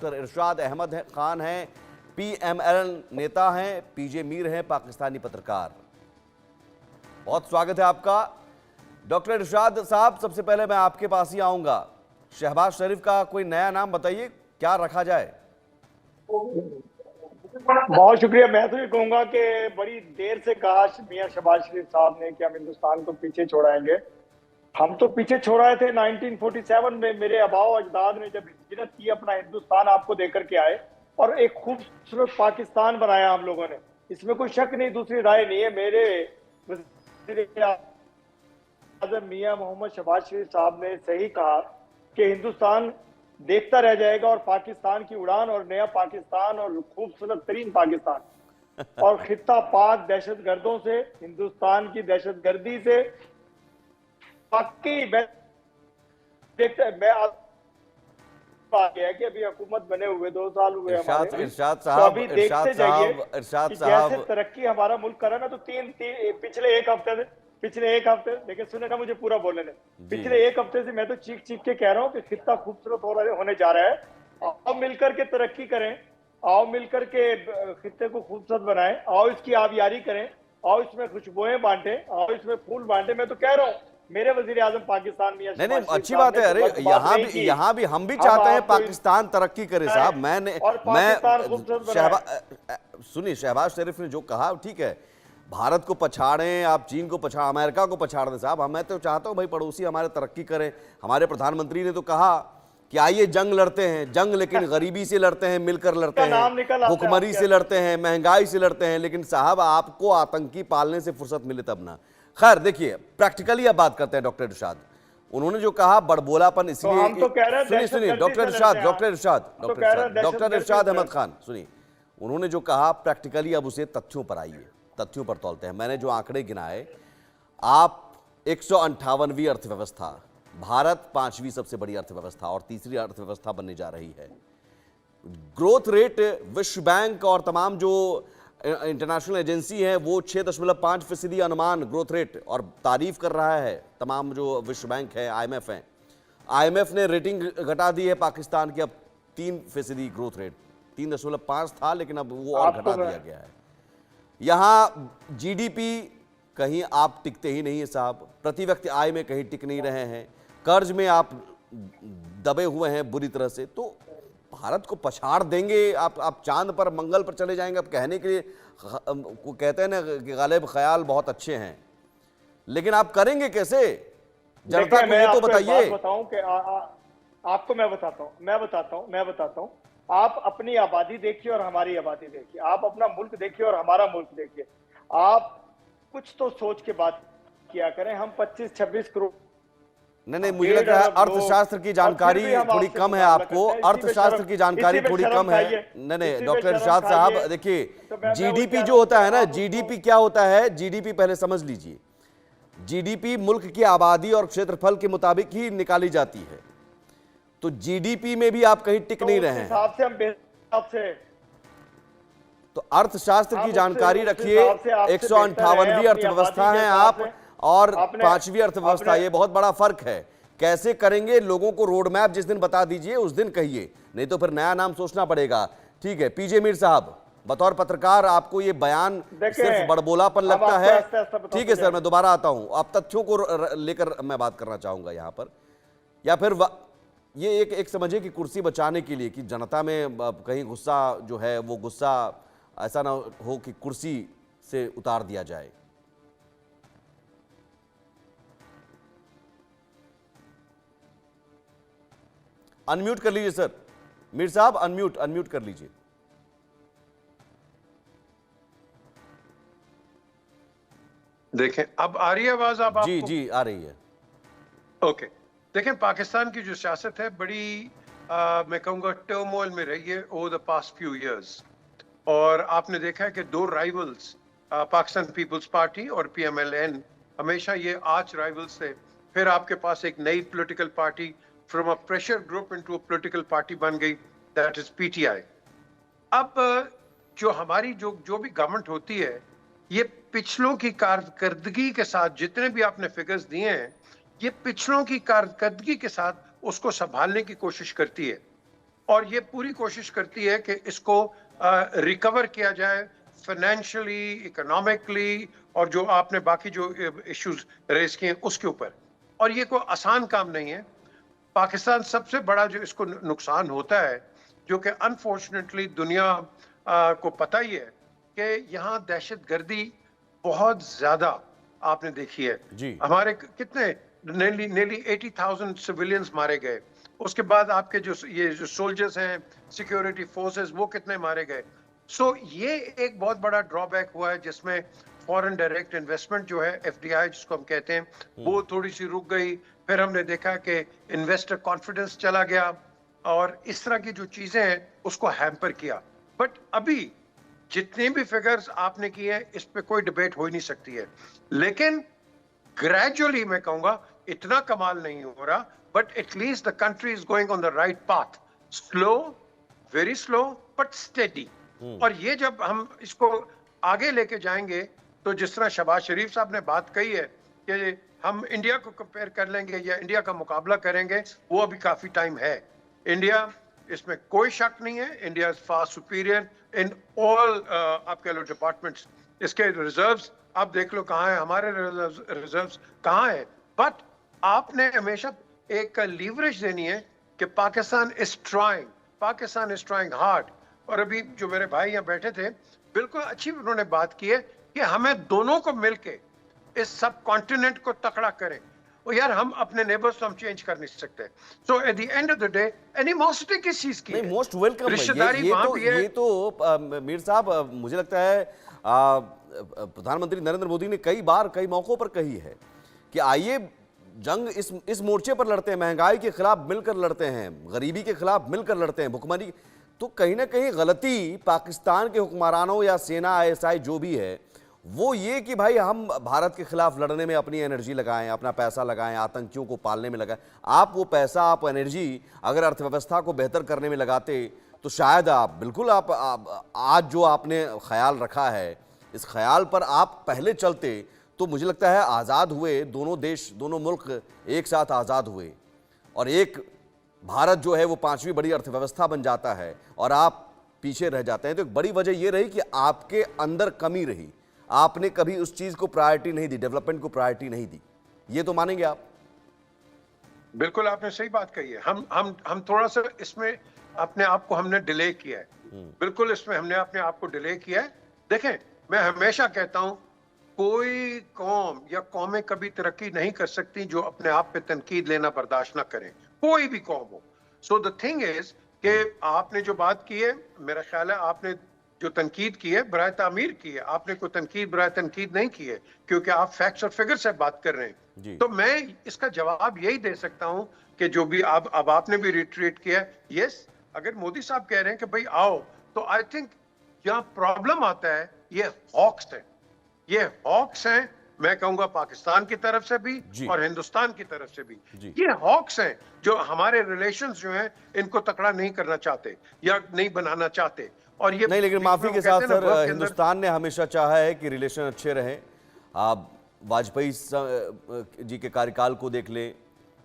Doctor इरशाद अहमद खान हैं, PML नेता हैं, पीजे मीर हैं, पाकिस्तानी पत्रकार। बहुत स्वागत है आपका डॉक्टर इरशाद साहब। सबसे पहले मैं आपके पास ही आऊंगा, शहबाज शरीफ का कोई नया नाम बताइए, क्या रखा जाए? बहुत शुक्रिया। मैं तो ये कहूंगा कि बड़ी देर से कहा मियां शहबाज शरीफ साहब ने कि हम हिंदुस्तान को पीछे छोड़ाएंगे। हम तो पीछे छोड़ाए थे 1947 में। मेरे आबाओ अजदाद ने जब हिजरत की, अपना हिंदुस्तान आपको देकर के आए और एक खूबसूरत पाकिस्तान बनाया हम लोगों ने। इसमें कोई शक नहीं, दूसरी राय नहीं है। मेरे वज़ीर-ए-आज़म मियां मोहम्मद शहबाज शरीफ साहब ने सही कहा कि हिंदुस्तान देखता रह जाएगा और पाकिस्तान की उड़ान और नया पाकिस्तान और खूबसूरत तरीन पाकिस्तान और खित्ता पाक दहशतगर्दों से, हिंदुस्तान की दहशतगर्दी से वाकई मैं आ गया कि अभी हुकूमत बने हुए 2 साल हुए हमारे। इरशाद तो साहब, अभी देखते जाइए कि साहब कैसे तरक्की हमारा मुल्क कर रहा है ना। तो पिछले एक हफ्ते देखिए, सुने ना, मुझे पूरा बोलने दें। पिछले एक हफ्ते से मैं तो चीख चीख के कह रहा हूँ कि खित्ता खूबसूरत होने जा रहा है। आओ मिलकर के तरक्की करें, आओ मिलकर के खित्ते को खूबसूरत बनाएं, आओ इसकी आबियारी करें, आओ इसमें खुशबुएं बांटे, आओ इसमें फूल बांटे। मैं तो कह रहा हूँ मेरे वजीर आजम पाकिस्तान मियां नहीं शहबाज शरीफ अच्छी बात है। अरे साहब ने यहाँ भी हम भी हम चाहते हैं आपको पाकिस्तान तरक्की करे साहब। और पाकिस्तान खूबसूरत बनाए। सुनिए, शहबाज शरीफ ने जो कहा ठीक है, भारत को पछाड़ें आप, चीन को पछाड़, अमेरिका को पछाड़ दें साहब। मैं तो चाहता हूं भाई पड़ोसी हमारे तरक्की करें। हमारे प्रधानमंत्री ने तो कहा कि आइए जंग लड़ते हैं, जंग लेकिन गरीबी से लड़ते हैं, मिलकर लड़ते हैं, भुखमरी से लड़ते हैं, महंगाई से लड़ते हैं। लेकिन साहब आपको आतंकी पालने से फुर्सत मिले तब ना। खैर देखिए, प्रैक्टिकली अब बात करते हैं डॉक्टर इरशाद। उन्होंने जो कहा बड़बोलापन, इसलिए सुनिए डॉक्टर इरशाद अहमद खान, सुनिए, उन्होंने जो कहा प्रैक्टिकली अब उसे तथ्यों पर आइए, तथ्यों पर तौलते हैं। मैंने जो आंकड़े गिनाए, आप 158वीं अर्थव्यवस्था, भारत 5वीं सबसे बड़ी अर्थव्यवस्था और तीसरी अर्थव्यवस्था बनने जा रही है। ग्रोथ रेट विश्व बैंक और तमाम जो इंटरनेशनल एजेंसी है वो 6.5% अनुमान ग्रोथ रेट और तारीफ कर रहा है। तमाम जो विश्व बैंक है, आईएमएफ है, आईएमएफ ने रेटिंग घटा दी है पाकिस्तान की, अब 3% ग्रोथ रेट, 3.5 था लेकिन अब वो और घटा दिया गया है। यहाँ जीडीपी कहीं आप टिकते ही नहीं है साहब, प्रति व्यक्ति आय में कहीं टिक नहीं रहे हैं, कर्ज में आप दबे हुए हैं बुरी तरह से। तो भारत को पछाड़ देंगे आप चांद पर, मंगल पर चले जाएंगे। अब कहने के लिए कहते हैं ना कि गालिब ख्याल बहुत अच्छे हैं, लेकिन आप करेंगे कैसे? जनता को ये तो बताइए। बताऊं कि आपको मैं बताता हूं। आप अपनी आबादी देखिए और हमारी आबादी देखिए, आप अपना मुल्क देखिए और हमारा मुल्क देखिए। आप कुछ तो सोच के बात किया करें। हम 25-26 करोड़, नहीं, मुझे लग रहा है अर्थशास्त्र की जानकारी थोड़ी कम है आपको, अर्थशास्त्र की जानकारी थोड़ी कम है। नहीं डॉक्टर इरशाद साहब, देखिए जीडीपी जो होता है ना, जीडीपी क्या होता है, जीडीपी पहले समझ लीजिए। जीडीपी मुल्क की आबादी और क्षेत्रफल के मुताबिक ही निकाली जाती है। तो जीडीपी में भी आप कहीं टिक नहीं रहे हैं। तो अर्थशास्त्र की जानकारी रखिए। 158वीं अर्थव्यवस्था है आप और 5वीं अर्थव्यवस्था, ये बहुत बड़ा फर्क है। कैसे करेंगे, लोगों को रोड मैप जिस दिन बता दीजिए उस दिन कहिए, नहीं तो फिर नया नाम सोचना पड़ेगा। ठीक है, पीजे मीर साहब, बतौर पत्रकार आपको ये बयान सिर्फ बड़बोलापन लगता है? ठीक है सर, मैं दोबारा आता हूं। आप तथ्यों को लेकर मैं बात करना चाहूंगा यहां पर, या फिर ये एक समझिए कि कुर्सी बचाने के लिए कि जनता में कहीं गुस्सा जो है वो गुस्सा ऐसा ना हो कि कुर्सी से उतार दिया जाए। अनम्यूट कर लीजिए सर, मीर साहब, अनम्यूट कर लीजिए। देखें, अब आ रही है आवाज? आप जी आ रही है। ओके, देखें, पाकिस्तान की जो सियासत है बड़ी मैं कहूँगा टर्मोइल में रही है over the past few years. और आपने देखा है कि 2 राइवल्स, पाकिस्तान पीपल्स पार्टी और पीएमएलएन, हमेशा ये आर्च राइवल्स थे। फिर आपके पास एक नई political party from a pressure group into a political party बन गई, दैट इज पीटीआई। अब जो हमारी जो भी गवर्नमेंट होती है, ये पिछलों की कारकर्दगी के साथ, जितने भी आपने फिगर्स दिए हैं, ये पिछलों की कारकर्दगी के साथ उसको संभालने की कोशिश करती है। और ये पूरी कोशिश करती है कि इसको रिकवर किया जाए फाइनेंशियली, इकोनॉमिकली, और जो आपने बाकी जो इश्यूज रेज किए उसके ऊपर। और ये कोई आसान काम नहीं है। पाकिस्तान सबसे बड़ा जो इसको नुकसान होता है, जो कि अनफॉर्चुनेटली दुनिया को पता ही है, कि यहाँ दहशतगर्दी बहुत ज्यादा आपने देखी है जी। हमारे कितने नेली 80,000 सिविलियंस मारे गए। उसके बाद आपके जो सोल्जर्स हैं, सिक्योरिटी फोर्सेस, वो कितने मारे गए। सो ये एक बहुत बड़ा ड्रॉबैक हुआ है, जिसमें फॉरेन डायरेक्ट इन्वेस्टमेंट जो है, एफडीआई जिसको हम कहते हैं, वो थोड़ी सी रुक गई। फिर हमने देखा कि इन्वेस्टर कॉन्फिडेंस चला गया, और इस तरह की जो चीजें हैं उसको हैम्पर किया। बट अभी जितने भी फिगर्स आपने किए हैं, इस पे कोई डिबेट हो ही नहीं सकती है। लेकिन ग्रेजुअली मैं कहूंगा इतना कमाल नहीं हो रहा, but at least the country is going on the right path, slow, very slow but steady. और ये जब हम इसको आगे लेके जाएंगे, तो जिस तरह शहबाज शरीफ साहब ने बात कही है कि हम इंडिया को कंपेयर कर लेंगे या इंडिया का मुकाबला करेंगे, वो अभी काफी टाइम है। इंडिया, इसमें कोई शक नहीं है, India is far superior in all आप कह लो डिपार्टमेंट्स। इसके रिजर्व्स आप देख लो कहाँ है, हमारे रिजर्व्स कहाँ है। बट आपने हमेशा एक लीवरेज देनी है कि पाकिस्तान इज ट्राइंग हार्ड। और अभी जो मेरे भाई यहाँ बैठे थे, बिल्कुल अच्छी उन्होंने बात की है कि हमें दोनों को मिलके इस सब कॉन्टिनेंट को तकड़ा करें। और यार, हम अपने नेबर्स तो हम चेंज कर नहीं सकते। So at the end of the day animosity किस चीज की है? Most welcome. रिश्तेदारी ये वहां तो भी है। ये तो मीर साहब, मुझे लगता है प्रधानमंत्री नरेंद्र मोदी ने कई मौकों पर कही है कि आइए जंग इस मोर्चे पर लड़ते हैं, महंगाई के खिलाफ मिलकर लड़ते हैं, गरीबी के खिलाफ मिलकर लड़ते हैं, भुखमरी। तो कहीं ना कहीं गलती पाकिस्तान के हुक्मरानों या सेना, आईएसआई जो भी है, वो ये कि भाई हम भारत के खिलाफ लड़ने में अपनी एनर्जी लगाएं, अपना पैसा लगाएं, आतंकियों को पालने में लगाएं। आप वो पैसा, आप एनर्जी अगर अर्थव्यवस्था को बेहतर करने में लगाते, तो शायद आप बिल्कुल आप आज जो आपने ख्याल रखा है, इस ख्याल पर आप पहले चलते, तो मुझे लगता है आज़ाद हुए दोनों देश, दोनों मुल्क एक साथ आज़ाद हुए, और एक भारत जो है वो 5वीं बड़ी अर्थव्यवस्था बन जाता है, और आप पीछे रह जाते हैं। तो एक बड़ी वजह ये रही कि आपके अंदर कमी रही, आपने कभी उस चीज को प्रायोरिटी नहीं दी, डेवलपमेंट को प्रायोरिटी नहीं दी। ये तो मानेंगे आप? बिल्कुल आपने सही बात कही है। हम थोड़ा सा इसमें अपने आप को हमने डिले किया है। बिल्कुल इसमें हमने अपने आप को डिले किया है। देखें, मैं हमेशा कहता हूं, कोई कौम या कौमें कभी तरक्की नहीं कर सकती जो अपने आप पे तनकीद लेना बर्दाश्त ना करें, कोई भी कौम हो। सो द थिंग इज कि आपने जो बात की है, मेरा ख्याल है आपने जो तनकीद की है बराए तामीर की है, आपने कोई तनकीद बराए तनकीद नहीं की है, क्योंकि आप फैक्ट्स और फिगर से बात कर रहे हैं। तो मैं इसका जवाब यही दे सकता हूं कि जो भी अब आपने भी रिट्रीट किया, यस, अगर मोदी साहब कह रहे हैं कि भाई आओ, तो आई थिंक जहां प्रॉब्लम आता है ये हॉक्स है। ये हॉक्स हैं, मैं कहूंगा पाकिस्तान की तरफ से भी और हिंदुस्तान की तरफ से भी। ये हॉक्स हैं जो हमारे रिलेशंस जो हैं इनको तकड़ा नहीं करना चाहते या नहीं बनाना चाहते। और ये नहीं, लेकिन माफी के साथ सर, हिंदुस्तान ने हमेशा चाहा है कि रिलेशन अच्छे रहें। आप वाजपेयी जी के कार्यकाल को देख ले,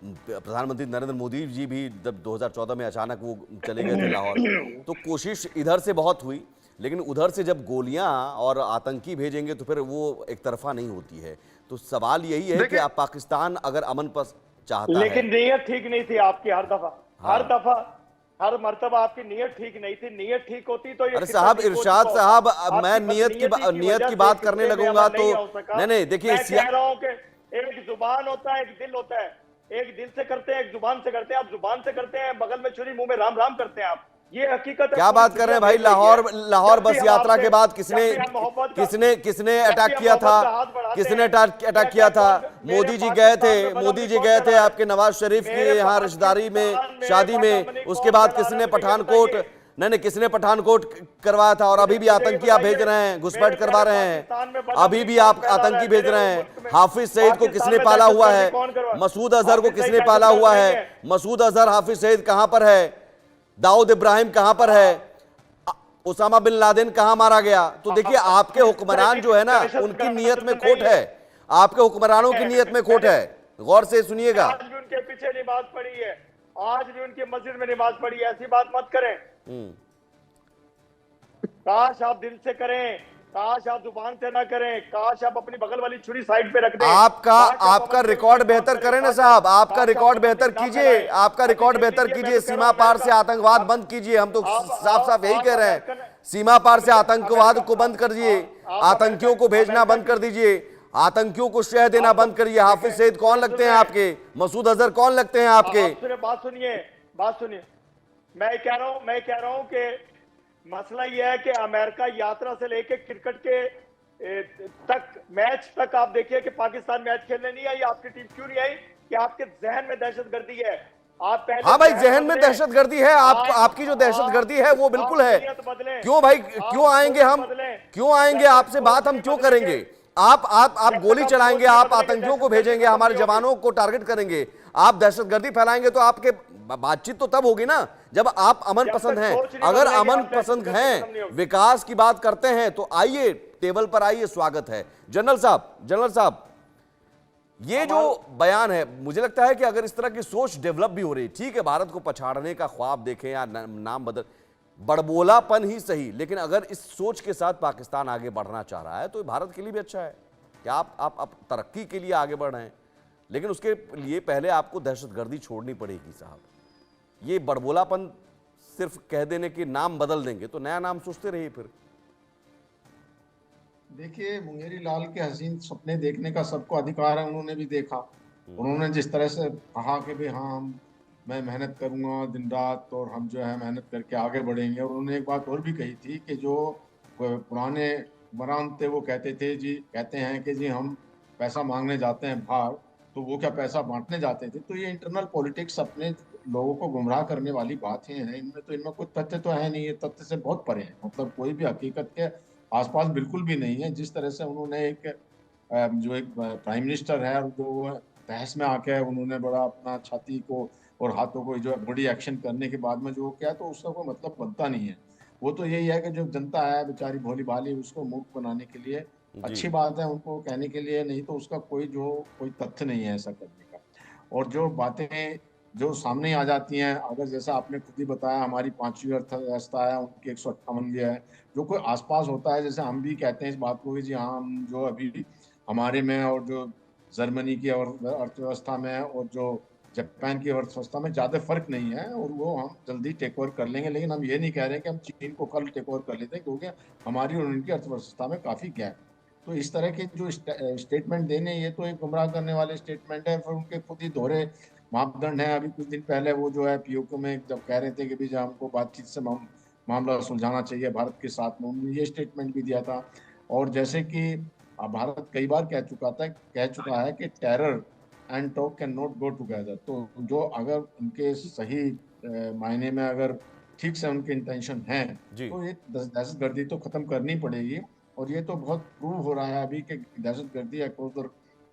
प्रधानमंत्री नरेंद्र मोदी जी भी जब 2014 में अचानक वो चले गए थे लाहौर, तो कोशिश इधर से बहुत हुई, लेकिन उधर से जब गोलियां और आतंकी भेजेंगे तो फिर वो एक तरफा नहीं होती है। तो सवाल यही है कि आप पाकिस्तान अगर अमन पर चाहता लेकिन है, नीयत ठीक नहीं थी आपकी हर दफा हर मर्तबा आपकी नीयत ठीक नहीं थी। नीयत ठीक होती तो ये अरे साहब, इरशाद साहब, मैं नीयत की बात करने लगूंगा तो नहीं, देखिए, मैं कह रहा हूं कि एक जुबान होता है, एक दिल होता है। एक दिल से करते हैं, एक जुबान से करते हैं। आप जुबान से करते हैं, बगल में छुरी, मुंह में राम राम करते हैं आप। ये हकीकत है। क्या बात कर रहे हैं भाई? लाहौर बस यात्रा के बाद किसने अटैक किया था? किसने अटैक किया था? मोदी जी गए थे आपके नवाज शरीफ की यहाँ रिश्तेदारी में, शादी में। उसके बाद किसने पठानकोट करवाया था? और अभी भी आतंकी आप भेज रहे हैं, घुसपैठ करवा रहे हैं, अभी भी आप आतंकी भेज रहे हैं। हाफिज सईद को किसने पाला हुआ है? मसूद अजहर को किसने पाला हुआ है? मसूद अजहर, हाफिज सईद कहां पर है? दाऊद इब्राहिम कहां पर है? उसामा बिन लादेन कहां मारा गया? तो देखिए, आपके हुक्मरान जो है ना, उनकी नीयत में खोट है। आपके हुक्मरानों की नीयत में खोट है, गौर से सुनिएगा। उनके पीछे नमाज पढ़ी है, आज भी उनकी मस्जिद में नमाज पढ़ी, ऐसी बात मत करें। हम्म। काश आप दिल से करें, काश आप जुबान से ना करें, काश आप अपनी बगल वाली छुरी साइड पे रख दें। आपका काश आप आपका अमन रिकॉर्ड के बेहतर काम करें ना काश साहब, आप- आपका काश आप रिकॉर्ड अपनी बेहतर ना कीजिए, फैलाएं। आपका अभी रिकॉर्ड देख बेहतर लीजिए, मैं कीजिए, तो कह रहा सीमा हूं पार से अमेरिका- आतंकवाद आप- बंद कीजिए। हम तो आप- साफ साफ यही आप कह रहे हैं, अमेरिकन- सीमा पार से अमेरिका- आतंकवाद को बंद अमेरिका- करिए, आप आतंकियों को भेजना अमेरिका बंद कर दीजिए, आतंकियों को श्रेय देना आपको- बंद करिए। हाफिज देखिए, सईद कौन लगते हैं आपके, मसूद अजहर कौन लगते हैं आपके? आप सुनिए, बात सुनिए। मैं कह रहा हूं कि मसला यह है कि अमेरिका यात्रा से लेके क्रिकेट के तक, मैच तक आप देखिए कि पाकिस्तान मैच खेलने नहीं आई। आपकी टीम क्यों नहीं आई? कि आपके जहन में दहशतगर्दी है। आप पहले हाँ भाई, जहन में बदलें। दहशतगर्दी है, आपको आपकी जो दहशतगर्दी है वो बिल्कुल है। नीयत बदलें। क्यों भाई, आप क्यों आएंगे सोच हम, बदलें। क्यों आएंगे जब तक आपसे बात हम सोच क्यों नहीं बदलेंगे, करेंगे? आप जब गोली तक आप चलाएंगे, सोच नहीं आप बदलेंगे, आतंकियों को दहशतगर्दी भेजेंगे, खत्म हमारे नहीं होगी। जवानों को टारगेट करेंगे, आप दहशतगर्दी फैलाएंगे, तो आपके बातचीत तो तब होगी ना जब आप अमन जब पसंद तक हैं। सोच नहीं अगर बदलेगी, अमन आप पसंद दहशतगर्दी खत्म नहीं हैं, होगी। विकास की बात करते हैं, तो आइए टेबल पर आइए, स्वागत है। जनरल साहब, ये जो बयान है, मुझे लगता है कि अगर इस तरह की सोच डेवलप भी हो रही, ठीक है, भारत को पछाड़ने का ख्वाब देखें या नाम बदल, बड़बोलापन ही सही, लेकिन अगर इस सोच के साथ पाकिस्तान आगे बढ़ना चाह रहा है तो ये भारत के लिए भी अच्छा है कि आप तरक्की के लिए आगे बढ़ रहे हैं, लेकिन उसके लिए पहले आपको दहशतगर्दी छोड़नी पड़ेगी साहब। ये बड़बोलापन सिर्फ कह देने के नाम बदल देंगे तो नया नाम सोचते रहिए फिर। देखिए, मुंगेरी लाल के हसीन सपने देखने का सबको अधिकार है। उन्होंने भी देखा, उन्होंने जिस तरह से कहा कि भाई हाँ, मैं मेहनत करूंगा दिन रात और हम जो है मेहनत करके आगे बढ़ेंगे। और उन्होंने एक बात और भी कही थी कि जो पुराने हुक्मरान थे वो कहते हैं कि जी हम पैसा मांगने जाते हैं बाहर, तो वो क्या पैसा बांटने जाते थे। तो ये इंटरनल पॉलिटिक्स अपने लोगों को गुमराह करने वाली बातें हैं। इनमें कोई तथ्य तो है नहीं, ये तथ्य से बहुत परे है। मतलब कोई भी हकीकत के आसपास बिल्कुल भी नहीं है। जिस तरह से उन्होंने जो एक प्राइम मिनिस्टर है और जो बहस में आके उन्होंने बड़ा अपना छाती को और हाथों को जो बड़ी एक्शन करने के बाद में जो किया, तो उसका कोई मतलब बनता नहीं है। वो तो यही है कि जो जनता है बेचारी भोली भाली, उसको मूर्ख बनाने के लिए अच्छी बात है उनको कहने के लिए, नहीं तो उसका कोई तथ्य नहीं है ऐसा करने का। और जो बातें जो सामने आ जाती हैं, अगर जैसा आपने खुद ही बताया हमारी 5वीं अर्थव्यवस्था है, उनकी 158वीं है, जो कोई आसपास होता है, जैसे हम भी कहते हैं इस बात को कि जी हाँ, हम जो अभी हमारे में और जो जर्मनी की अर्थव्यवस्था में और जो जापान की अर्थव्यवस्था में ज़्यादा फर्क नहीं है और वो हम जल्दी टेक ओवर कर लेंगे। लेकिन हम ये नहीं कह रहे कि हम चीन को कल टेक ओवर कर लेते हैं, क्योंकि हमारी और उनकी अर्थव्यवस्था में काफ़ी गैप। तो इस तरह के जो स्टेटमेंट देने, ये तो एक गुमराह करने वाले स्टेटमेंट है। फिर उनके खुद ही दोहरे मापदंड हैं। अभी कुछ दिन पहले वो जो है पीओके में जब कह रहे थे कि भी हमको बातचीत से मामला सुलझाना चाहिए भारत के साथ में, उन्होंने ये स्टेटमेंट भी दिया था। और जैसे कि भारत कई बार कह चुका है कि terror and talk can not go together. तो जो अगर उनके सही मायने में अगर ठीक से उनके इंटेंशन है, तो ये दहशतगर्दी तो खत्म करनी पड़ेगी। और ये तो बहुत प्रूव हो रहा है अभी कि दहशतगर्दी अक्रॉस द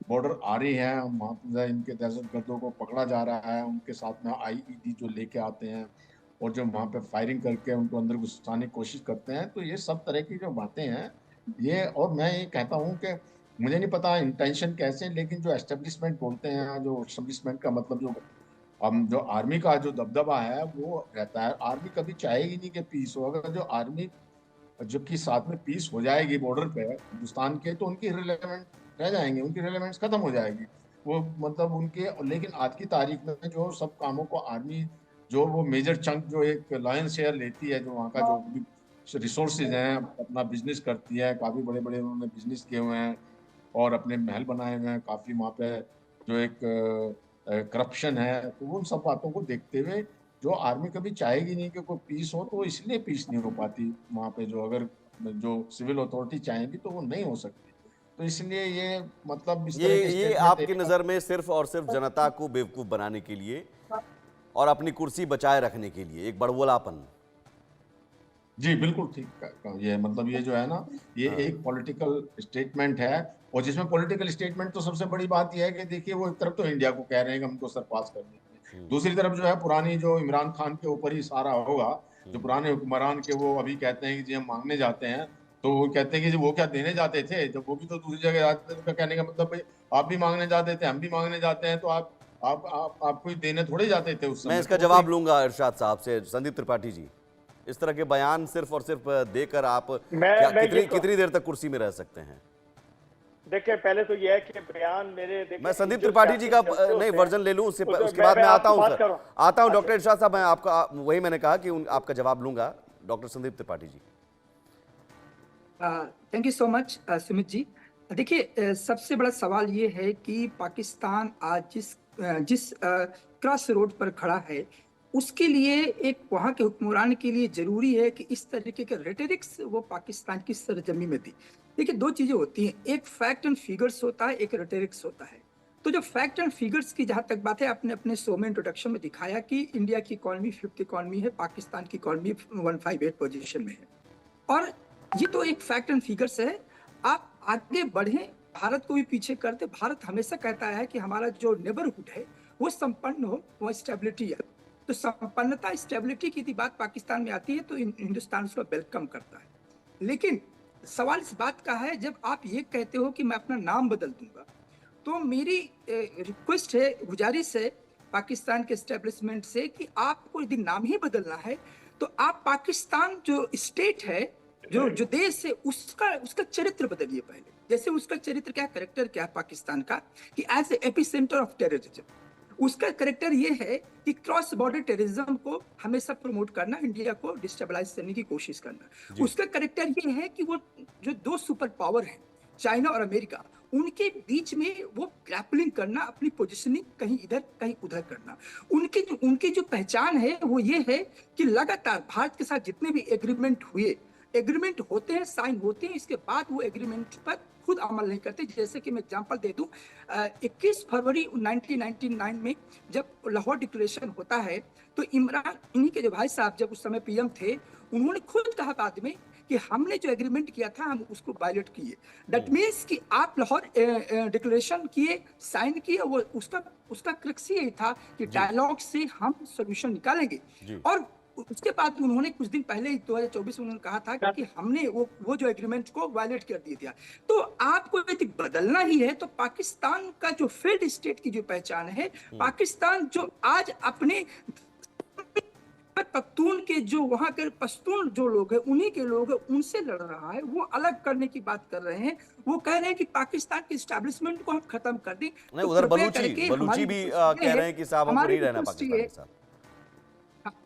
बॉर्डर आ रही है। वहाँ पर इनके दहशतगर्दों को पकड़ा जा रहा है, उनके साथ में IED जो लेके आते हैं और जो वहाँ पे फायरिंग करके उनको अंदर घुसाने की कोशिश करते हैं। तो ये सब तरह की जो बातें हैं ये, और मैं ये कहता हूँ कि मुझे नहीं पता इंटेंशन कैसे, लेकिन जो एस्टेब्लिशमेंट बोलते हैं, जो एस्टेब्लिशमेंट का मतलब जो आर्मी का जो दबदबा है वो रहता है। आर्मी कभी चाहेगी नहीं कि पीस हो। अगर जो आर्मी जबकि साथ में पीस हो जाएगी बॉर्डर पे हिंदुस्तान के, तो उनकी रिलेवेंट रह जाएंगे, उनकी रिलेवेंस खत्म हो जाएगी वो, मतलब उनके। लेकिन आज की तारीख में जो सब कामों को आर्मी जो वो मेजर चंक जो एक लायन शेयर लेती है, जो वहाँ का जो भी रिसोर्सेज हैं, अपना बिजनेस करती है, काफ़ी बड़े बड़े उन्होंने बिजनेस किए हुए हैं और अपने महल बनाए हुए हैं काफ़ी। वहाँ पे जो एक करप्शन है, तो उन सब बातों को देखते हुए जो आर्मी कभी चाहेगी नहीं कि कोई पीस हो, तो इसलिए पीस नहीं हो पाती वहाँ पे। जो अगर जो सिविल अथॉरिटी चाहेंगी तो वो नहीं हो सकती। तो इसलिए ये मतलब इस तरह के ये आपकी नज़र में सिर्फ और सिर्फ जनता को बेवकूफ़ बनाने के लिए और अपनी कुर्सी बचाए रखने के लिए एक बड़बोलापन। जी बिल्कुल ठीक। ये मतलब ये जो है ना, ये एक पॉलिटिकल स्टेटमेंट है। और जिसमें पॉलिटिकल स्टेटमेंट तो सबसे बड़ी बात यह है कि देखिए, वो एक तरफ तो इंडिया को कह रहे हैं कि हमको सरपास कर देंगे, दूसरी तरफ जो है पुरानी जो इमरान खान के ऊपर ही सारा होगा, जो पुराने हुक्मरान के वो अभी कहते हैं कि जी हम मांगने जाते हैं, तो वो कहते हैं कि जी वो क्या देने जाते थे, जब वो भी तो दूसरी जगह जाते थे। तो कहने का मतलब भाई आप भी मांगने जाते थे, हम भी मांगने जाते हैं, तो आप आप कोई देने थोड़े जाते थे उस समय। मैं इसका तो जवाब लूंगा इरशाद साहब से। संदीप त्रिपाठी जी, इस तरह के बयान सिर्फ और सिर्फ देकर आप क्या कितनी देर तक कुर्सी में रह सकते हैं? देखिए, पहले तो यह है कि बयान मेरे, देखिए, मैं संदीप जो त्रिपाठी जी का सियासी नहीं वर्जन ले लूं, उसके तो उसके बाद मैं आता आपको बात हूं करूं। सर, आता हूं अच्छा। डॉक्टर इरशाद साहब। मैं आपका वही मैंने कहा कि आपका जवाब लूंगा। Doctor Sandeep Tripathi ji. Thank you so much Sumit ji. देखिए, सबसे बड़ा सवाल ये है कि पाकिस्तान आज जिस क्रॉस रोड पर खड़ा है, उसके लिए एक वहाँ के हुक्मरान के लिए जरूरी है कि इस तरीके के रेटरिक्स वो पाकिस्तान की सरजमी में दी। देखिए, दो चीजें होती हैं, एक फैक्ट एंड फिगर्स होता है, एक रेटरिक्स होता है। तो जो फैक्ट एंड फिगर्स की जहां तक बात है, आपने अपने शो में इंट्रोडक्शन में दिखाया कि इंडिया की इकोनॉमी 5th इकोनॉमी है, पाकिस्तान की इकोनॉमी 158 पोजीशन में है, और ये तो एक फैक्ट एंड फिगर्स है। आप आगे बढ़े, भारत को भी पीछे करते। भारत हमेशा कहता है कि हमारा जो नेबरहुड है वो संपन्न हो, वो स्टेबिलिटी है। तो संपन्नता, स्टेबिलिटी की यदि बात पाकिस्तान में आती है तो हिंदुस्तान उसको वेलकम करता है। लेकिन सवाल इस बात का है, जब आप ये कहते हो कि मैं अपना नाम बदल दूंगा, तो मेरी रिक्वेस्ट है, गुजारिश है पाकिस्तान के एस्टेब्लिशमेंट से कि आपको यदि नाम ही बदलना है तो आप पाकिस्तान जो स्टेट है, जो देश है, उसका चरित्र बदलिए पहले। जैसे उसका चरित्र क्या, करेक्टर क्या है पाकिस्तान का, कि as a epicentre of terrorism. उसका करेक्टर ये है कि क्रॉस बॉर्डर टेररिज्म को हमेशा प्रमोट करना, इंडिया को डिस्टेबलाइज करने की कोशिश करना। उसका करेक्टर ये है कि वो जो दो सुपर पावर हैं, चाइना और अमेरिका, उनके बीच में वो ग्रैपलिंग करना, अपनी पोजीशनिंग कहीं इधर कहीं उधर करना। उनकी जो पहचान है वो ये है कि लगातार भारत के साथ जितने भी एग्रीमेंट होते हैं, साइन होते हैं, इसके बाद वो एग्रीमेंट पर खुद अमल नहीं करते। जैसे कि मैं एग्जांपल दे दूं, 21 फरवरी 1999 में जब लाहौर डिक्लेरेशन होता है, तो इमरान, इन्हीं के जो भाई साहब जब उस समय पीएम थे, उन्होंने खुद कहा बाद में कि हमने जो एग्रीमेंट किया था हम उसको वायलेट किए। दैट मीन्स कि आप लाहौर डिक्लेरेशन किए, साइन किए, वो उसका क्रक्स यही था कि डायलॉग से हम सोल्यूशन निकालेंगे। और उसके बाद उन्होंने कुछ दिन पहले 2024 में उन्होंने कहा था कि हमने वो जो एग्रीमेंट को वायलेट कर दिया था। तो आपको यदि बदलना ही है तो पाकिस्तान का जो फेल्ड स्टेट की जो पहचान है, पाकिस्तान जो आज अपने पख्तून के जो वहां के पश्तून जो लोग हैं, उन्हीं के लोग हैं, उनसे लड़ रहा है, वो अलग करने की बात कर रहे हैं। वो कह रहे हैं कि पाकिस्तान के एस्टैब्लिशमेंट को हम खत्म कर दें। नहीं, उधर बलूची भी कह रहे हैं कि साहब हमको नहीं रहना पाकिस्तान के साथ।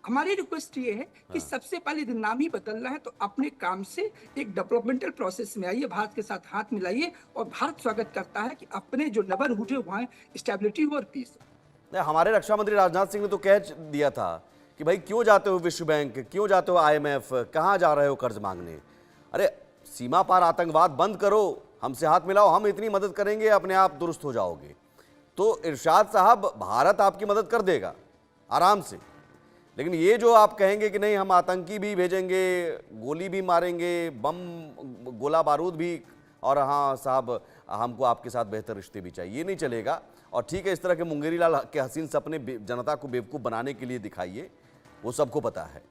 हमारी रिक्वेस्ट ये है कि सबसे पहले यदि नाम ही बदलना है तो अपने काम से एक डेवलपमेंटल प्रोसेस में आइए, भारत के साथ हाथ मिलाइए, और भारत स्वागत करता है कि अपने जो नेबरहुड है वहाँ स्टेबिलिटी हो और पीस। हमारे रक्षा मंत्री राजनाथ सिंह ने तो कह दिया था कि भाई क्यों जाते हो विश्व बैंक, क्यों जाते हो IMF, कहाँ जा रहे हो कर्ज मांगने? अरे सीमा पार आतंकवाद बंद करो, हमसे हाथ मिलाओ, हम इतनी मदद करेंगे, अपने आप दुरुस्त हो जाओगे। तो इरशाद साहब, भारत आपकी मदद कर देगा आराम से, लेकिन ये जो आप कहेंगे कि नहीं हम आतंकी भी भेजेंगे, गोली भी मारेंगे, बम गोला बारूद भी, और हाँ साहब हमको आपके साथ बेहतर रिश्ते भी चाहिए, ये नहीं चलेगा। और ठीक है, इस तरह के मुंगेरी लाल के हसीन सपने जनता को बेवकूफ़ बनाने के लिए दिखाइए, वो सबको पता है।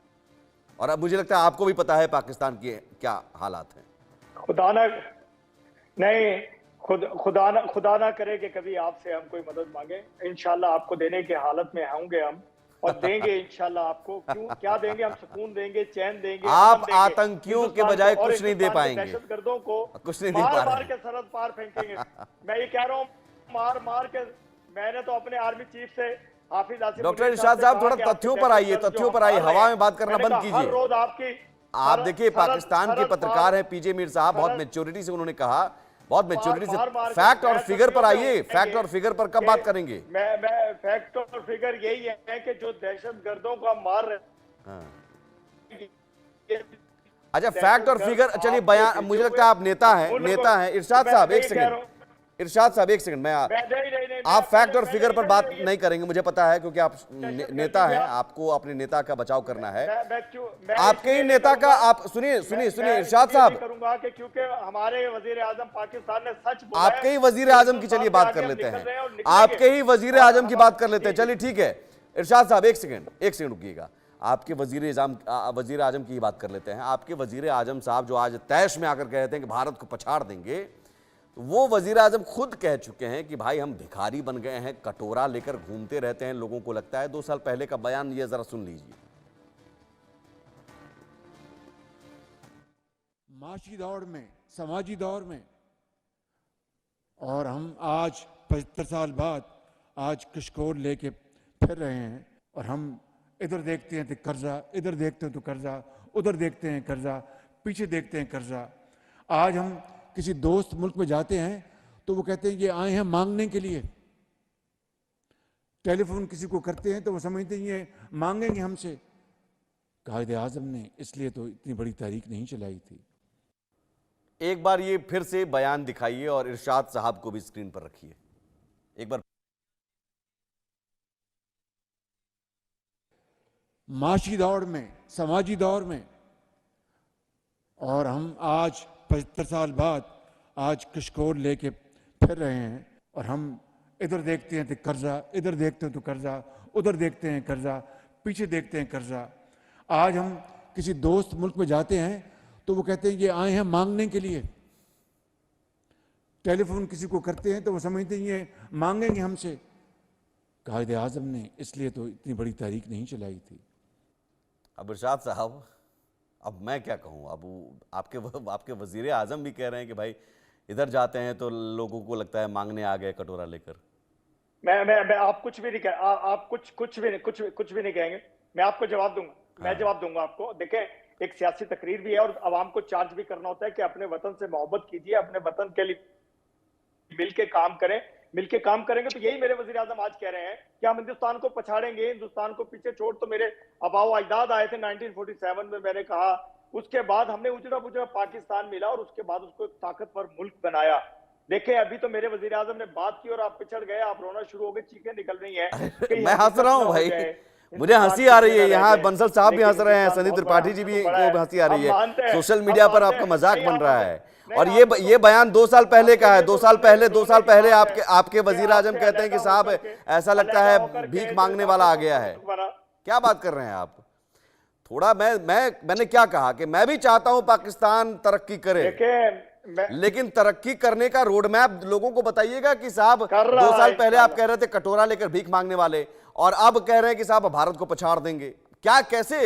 और अब मुझे लगता है आपको भी पता है पाकिस्तान के क्या हालात हैं। खुदा ना करे कि कभी आपसे हम कोई मदद मांगे। इंशाल्लाह आपको देने के हालत में होंगे हम, और देंगे इंशाल्लाह आपको। क्यों क्या देंगे? हम सुकून देंगे, चैन देंगे। आप आतंकियों के बजाय कुछ नहीं दे पाएंगे, दहशतगर्दों को कुछ नहीं दे पा रहे, मार के सरहद पार फेंकेंगे। मैं ये कह रहा हूँ, मार के। मैंने तो अपने आर्मी चीफ से, हाफिज आसिफ, डॉक्टर इरशाद साहब थोड़ा तथ्यों पर आइए, तथ्यों पर आइए, हवा में बात करना बंद कीजिए। रोज आपकी, आप देखिए पाकिस्तान के पत्रकार हैं पीजे मीर साहब, बहुत मैच्योरिटी से उन्होंने कहा, बहुत मैच्योरिटी से। फैक्ट और फिगर पर आइए, फैक्ट और फिगर पर कब बात करेंगे? मैं फैक्ट और फिगर यही है कि जो दहशतगर्दों को हम मार रहे हैं। अच्छा, फैक्ट और फिगर, चलिए बयान, मुझे लगता है आप नेता हैं इरशाद साहब, एक सेकंड, मैं आप फैक्ट और फिगर पर बात नहीं करेंगे, मुझे पता है, क्योंकि आप नेता हैं, आपको अपने नेता का बचाव करना है। आपके ही नेता का, आप सुनिए इरशाद साहब, करूंगा कि क्योंकि हमारे वजीर आजम पाकिस्तान ने सच बोला, आपके ही वजीर आजम की चलिए बात कर लेते हैं, आपके ही वजीर आजम की बात कर लेते हैं, चलिए ठीक है। इरशाद साहब एक सेकंड रुकिएगा, आपके वजीर आजम की ही बात कर लेते हैं। आपके वजीर आजम साहब जो आज तैश में आकर कह रहे थे कि भारत को पछाड़ देंगे, वो वजीर आजम खुद कह चुके हैं कि भाई हम भिखारी बन गए हैं, कटोरा लेकर घूमते रहते हैं, लोगों को लगता है। 2 साल पहले का बयान ये जरा सुन लीजिए। माशी दौर में, समाजी दौर में, और हम आज 75 साल बाद आज कशकोर लेके फिर रहे हैं, और हम इधर देखते हैं तो कर्जा, इधर देखते हैं तो कर्जा, उधर देखते हैं कर्जा, पीछे देखते हैं कर्जा। आज हम किसी दोस्त मुल्क में जाते हैं तो वो कहते हैं ये आए हैं मांगने के लिए। टेलीफोन किसी को करते हैं तो वो समझते हैं ये मांगेंगे हमसे। कायदे आजम ने इसलिए तो इतनी बड़ी तहरीक नहीं चलाई थी। एक बार ये फिर से बयान दिखाइए और इरशाद साहब को भी स्क्रीन पर रखिए एक बार। माशी दौर में, समाजी दौर में, और हम आज 75 साल बाद आज कशकोर लेके फिर रहे हैं, और हम इधर देखते हैं तो कर्जा, इधर देखते हैं तो कर्जा, उधर देखते हैं कर्जा, पीछे देखते हैं कर्जा। आज हम किसी दोस्त मुल्क में जाते हैं तो वो कहते हैं ये आए हैं मांगने के लिए। टेलीफोन किसी को करते हैं तो वो समझते हैं ये मांगेंगे हमसे। कायदे आजम ने इसलिए तो इतनी बड़ी तहरीक नहीं चलाई थी। अब इरशाद साहब, अब मैं क्या कहूँ, अब आपके वजीर आजम भी कह रहे हैं कि भाई इधर जाते हैं तो लोगों को लगता है मांगने आ गए कटोरा लेकर। मैं आप कुछ भी नहीं कह, आप कुछ भी नहीं कहेंगे। मैं आपको जवाब दूंगा। मैं जवाब दूंगा आपको। देखें, एक सियासी तकरीर भी है और आवाम को चार्ज भी करना होता है कि अपने वतन से मोहब्बत कीजिए, अपने वतन के लिए मिलके काम करें। मिलके काम करेंगे तो यही मेरे वजीर आजम आज कह रहे हैं कि हम हिंदुस्तान को पछाड़ेंगे, हिंदुस्तान को पीछे छोड़। तो मेरे आबाओ अजदाद आए थे 1947 में, मैंने कहा। उसके बाद हमने उजड़ा बुजड़ा पाकिस्तान मिला और उसके बाद उसको एक ताकतवर मुल्क बनाया। देखें, अभी तो मेरे वजीर आजम ने बात की और आप पिछड़ गए, आप रोना शुरू हो गए, चीखें निकल रही हैं। मैं हंस रहा हूँ भाई, मुझे हंसी आ रही है। यहाँ बंसल साहब भी हंस रहे हैं, संदीप त्रिपाठी जी भी को हंसी आ रही है। सोशल मीडिया पर आपका मजाक बन रहा है। और ये बयान 2 साल पहले का है। 2 साल पहले आपके वजीर आजम कहते हैं कि साहब ऐसा लगता है भीख मांगने वाला आ गया है। क्या बात कर रहे हैं आप? थोड़ा मैंने क्या कहा कि मैं भी चाहता हूं पाकिस्तान तरक्की करे, लेकिन तरक्की करने का रोड मैप लोगों को बताइएगा कि साहब 2 साल पहले आप कह रहे थे कटोरा लेकर भीख मांगने वाले, और अब कह रहे हैं कि साहब भारत को पछाड़ देंगे। क्या, कैसे?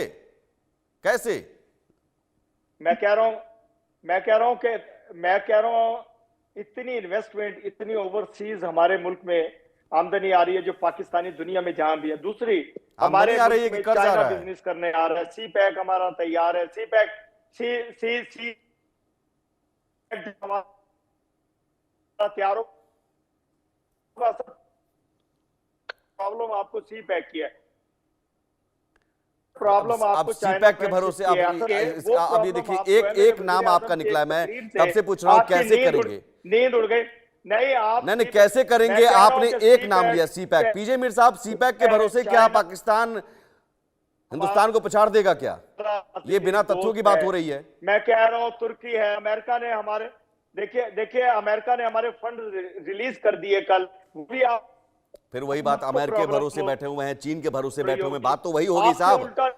मैं कह रहा हूं इतनी इन्वेस्टमेंट, इतनी ओवरसीज हमारे मुल्क में आमदनी आ रही है जो पाकिस्तानी दुनिया में जहां भी है। दूसरी, हमारे आ रही है कि कर्ज आ रहा है। बिजनेस करने आ रहा है। सी पैक हमारा तैयार है। सी पैक तैयार हो। प्रॉब्लम आपको सी पैक की है। प्रॉब्लम आपको सी पैक के भरोसे अब ये देखिए, एक नाम आपका निकला है। मैं तब से पूछ रहा हूं कैसे करेंगे? नींद उड़ गई। नहीं, कैसे करेंगे? आपने एक नाम लिया, सी पैक। पीजे मीर साहब, सी पैक के भरोसे क्या पाकिस्तान हिंदुस्तान को पछाड़ देगा क्या? ये बिना तथ्यों की बात हो रही है। मैं कह रहा हूं तुर्की है, अमेरिका ने हमारे देखिए अमेरिका ने हमारे फंड रिलीज कर दिए कल। भी आप फिर वही बात, अमेरिका के भरोसे बैठे हुए हैं, चीन के भरोसे बैठे हुए हैं। बात तो वही होगी साहब।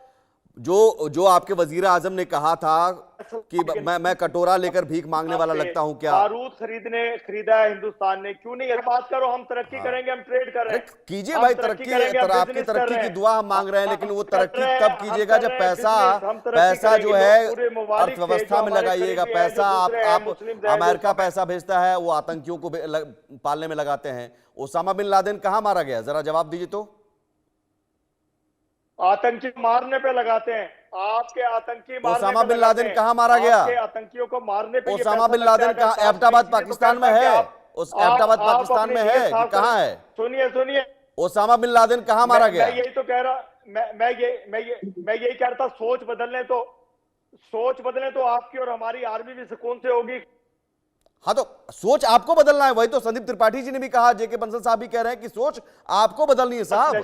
जो आपके वजीर आजम ने कहा था कि मैं कटोरा लेकर भीख मांगने वाला लगता हूं क्या? बारूद खरीदा है हिंदुस्तान ने, क्यों नहीं? बात करो, हम तरक्की करेंगे, हम ट्रेड कर रहे हैं। कीजिए भाई तरक्की, आपकी तरक्की की दुआ हम मांग रहे हैं, लेकिन वो तरक्की तब कीजिएगा जब पैसा जो है अर्थव्यवस्था में लगाइएगा। पैसा आप अमेरिका पैसा भेजता है, वो आतंकियों को पालने में लगाते हैं। ओसामा बिन लादेन कहां मारा गया? जरा जवाब दीजिए तो। आतंकी मारने पे लगाते हैं। आपके आतंकी ओसामा बिन लादेन कहां मारा गया? आपके आतंकियों को मारने पे ओसामा बिन लादेन कहां? एबटाबाद पाकिस्तान में है। एबटाबाद पाकिस्तान में है कि कहां है? सुनिए, ओसामा बिन लादेन कहां मारा गया? मैं यही तो कह रहा, मैं यही कह रहा था, सोच बदलने तो आपकी और हमारी आर्मी भी सुकून से होगी। हाँ, तो सोच आपको बदलना है। वही तो संदीप त्रिपाठी जी ने भी कहा, जेके बंसल साहब भी कह रहे हैं कि सोच आपको बदलनी है साहब,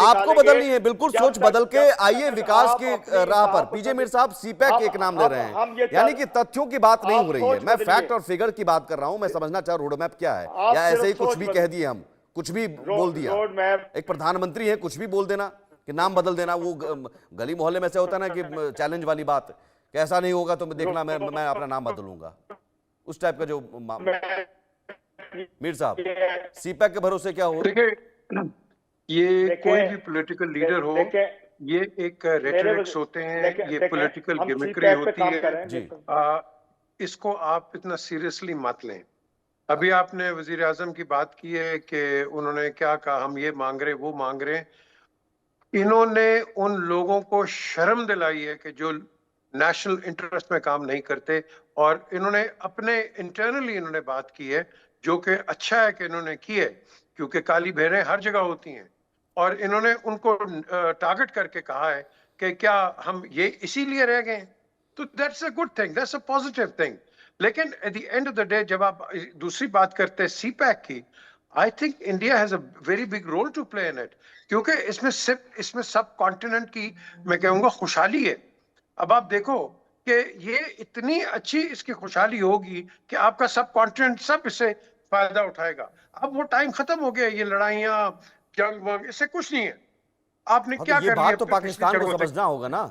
आपको बदलनी है। बिल्कुल सोच बदल के आइए विकास की राह पर। पीजे मीर साहब सी पैक एक नाम ले रहे हैं, यानी कि तथ्यों की बात नहीं हो रही है। मैं फैक्ट और फिगर की बात कर रहा हूं। मैं समझना चाह रोड मैप क्या है, या ऐसे ही कुछ भी कह दिए, हम कुछ भी बोल दिया। एक प्रधानमंत्री है, कुछ भी बोल देना कि नाम बदल देना। वो गली मोहल्ले में से होता है ना कि चैलेंज वाली बात, कैसा नहीं होगा तो देखना मैं अपना नाम बदलूंगा, उस टाइप का जो मीर साहब, सीपैक के भरोसे क्या हो? देखिए, ये देखें- कोई भी पॉलिटिकल लीडर हो, देखें- ये एक मेरे रेटरिक्स होते हैं, ये देखें, पॉलिटिकल हम गिमिक्री CPAC पे होती काम है। कर रहे हैं, जी। इसको आप इतना सीरियसली मत लें। अभी आपने वजीर आजम की बात की है कि उन्होंने क्या कहा, हम ये मांग रहे वो मांग रहे। इन्होंने उन लोगों को शर्म दिलाई है कि जो नेशनल इंटरेस्ट में काम नहीं करते, और इन्होंने अपने इंटरनली इन्होंने बात की है, जो कि अच्छा है कि इन्होंने की है, क्योंकि काली बहरें हर जगह होती हैं। और इन्होंने उनको टारगेट करके कहा है कि क्या हम ये इसीलिए रह गए हैं, तो that's a good thing, that's a positive thing. लेकिन at the end of the day जब आप दूसरी बात करते हैं सीपैक की, I think India has a very big role to play in it, क्योंकि इसमें सब कॉन्टिनेंट की मैं कहूंगा खुशहाली है। अब आप देखो कि ये इतनी अच्छी इसकी खुशहाली होगी कि आपका सब कॉन्टिनेंट सब इससे फायदा उठाएगा। अब वो टाइम खत्म हो गया, ये लड़ाइयां जंग वंग, इससे कुछ नहीं है। आपने हाँ, क्या तो ये कर लिया बात तो पिछली पाकिस्तान को जंगों से? समझना होगा ना।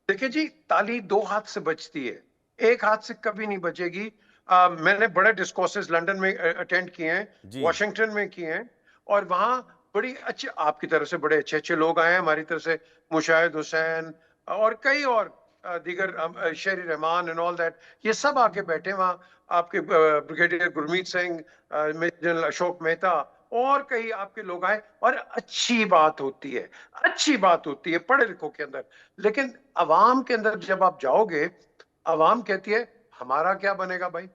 देखिए जी, ताली दो हाथ से बजती है, एक हाथ से कभी नहीं बजेगी। मैंने बड़े डिस्कोर्सेज लंदन में अटेंड किए हैं, जी। वॉशिंगटन में किए हैं, और वहां बड़ी अच्छी आपकी तरफ से बड़े अच्छे अच्छे लोग आए हैं, हमारी तरफ से मुशाहिद हुसैन और कई और दीगर शेरी रहमान एंड ऑल दैट, ये सब आके बैठे वहां। आपके brigadier Gurmeet Singh, major general Ashok Mehta और कई आपके लोग आए, और अच्छी बात होती है, अच्छी बात होती है पढ़े लिखों के अंदर। लेकिन अवाम के अंदर जब आप जाओगे, अवाम कहती है हमारा क्या बनेगा भाई।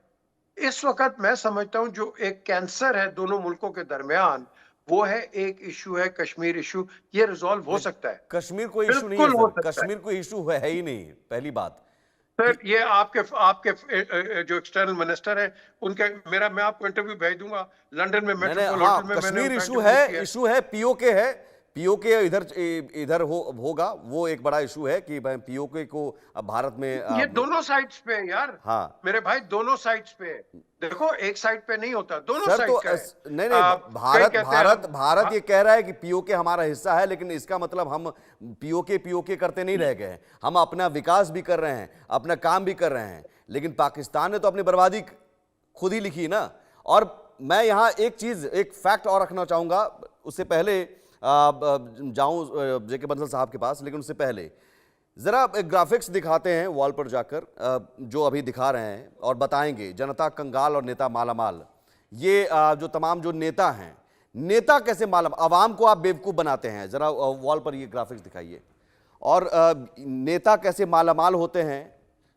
इस वक्त मैं समझता हूं जो एक कैंसर है दोनों मुल्कों के दरमियान, वो है एक इशू है कश्मीर इशू। ये रिजॉल्व हो सकता है, कश्मीर कोई इशू नहीं है बिल्कुल हो सर, सकता है। कश्मीर कोई इशू है ही नहीं, पहली बात। सर ये आपके आपके जो एक्सटर्नल मिनिस्टर हैं उनके, मैं आपको इंटरव्यू भेज दूंगा, लंदन में मैंने, मेट्रोपोल हाँ, होटल में मैंने कश्मीर उनका इशू इंटरव्यू है, किया है। इशू है पीओके है, पीओके इधर इधर होगा, वो एक बड़ा इशू है कि भाई पीओके को अब भारत में ये दोनों साइड्स पे है यार, हाँ। मेरे भाई, दोनों साइड्स पे है। देखो एक साइड पे नहीं होता, दोनों सर साइड तो का है। नहीं नहीं, कई कहते हैं भारत ये कह रहा है कि पीओके हमारा हिस्सा है, लेकिन इसका मतलब हम पीओके करते नहीं रह गए हैं, हम अपना विकास भी कर रहे हैं, अपना काम भी कर रहे हैं। लेकिन पाकिस्तान ने तो अपनी बर्बादी खुद ही लिखी ना। और मैं यहां एक चीज, एक फैक्ट और रखना चाहूंगा, उससे पहले जाऊं जेके बंसल साहब के पास, लेकिन उससे पहले जरा एक ग्राफिक्स दिखाते हैं वॉल पर जाकर, जो अभी दिखा रहे हैं और बताएंगे जनता कंगाल और नेता मालामाल। ये जो तमाम जो नेता हैं, नेता कैसे आवाम को आप बेवकूफ़ बनाते हैं, जरा वॉल पर ये ग्राफिक्स दिखाइए। और नेता कैसे मालामाल होते हैं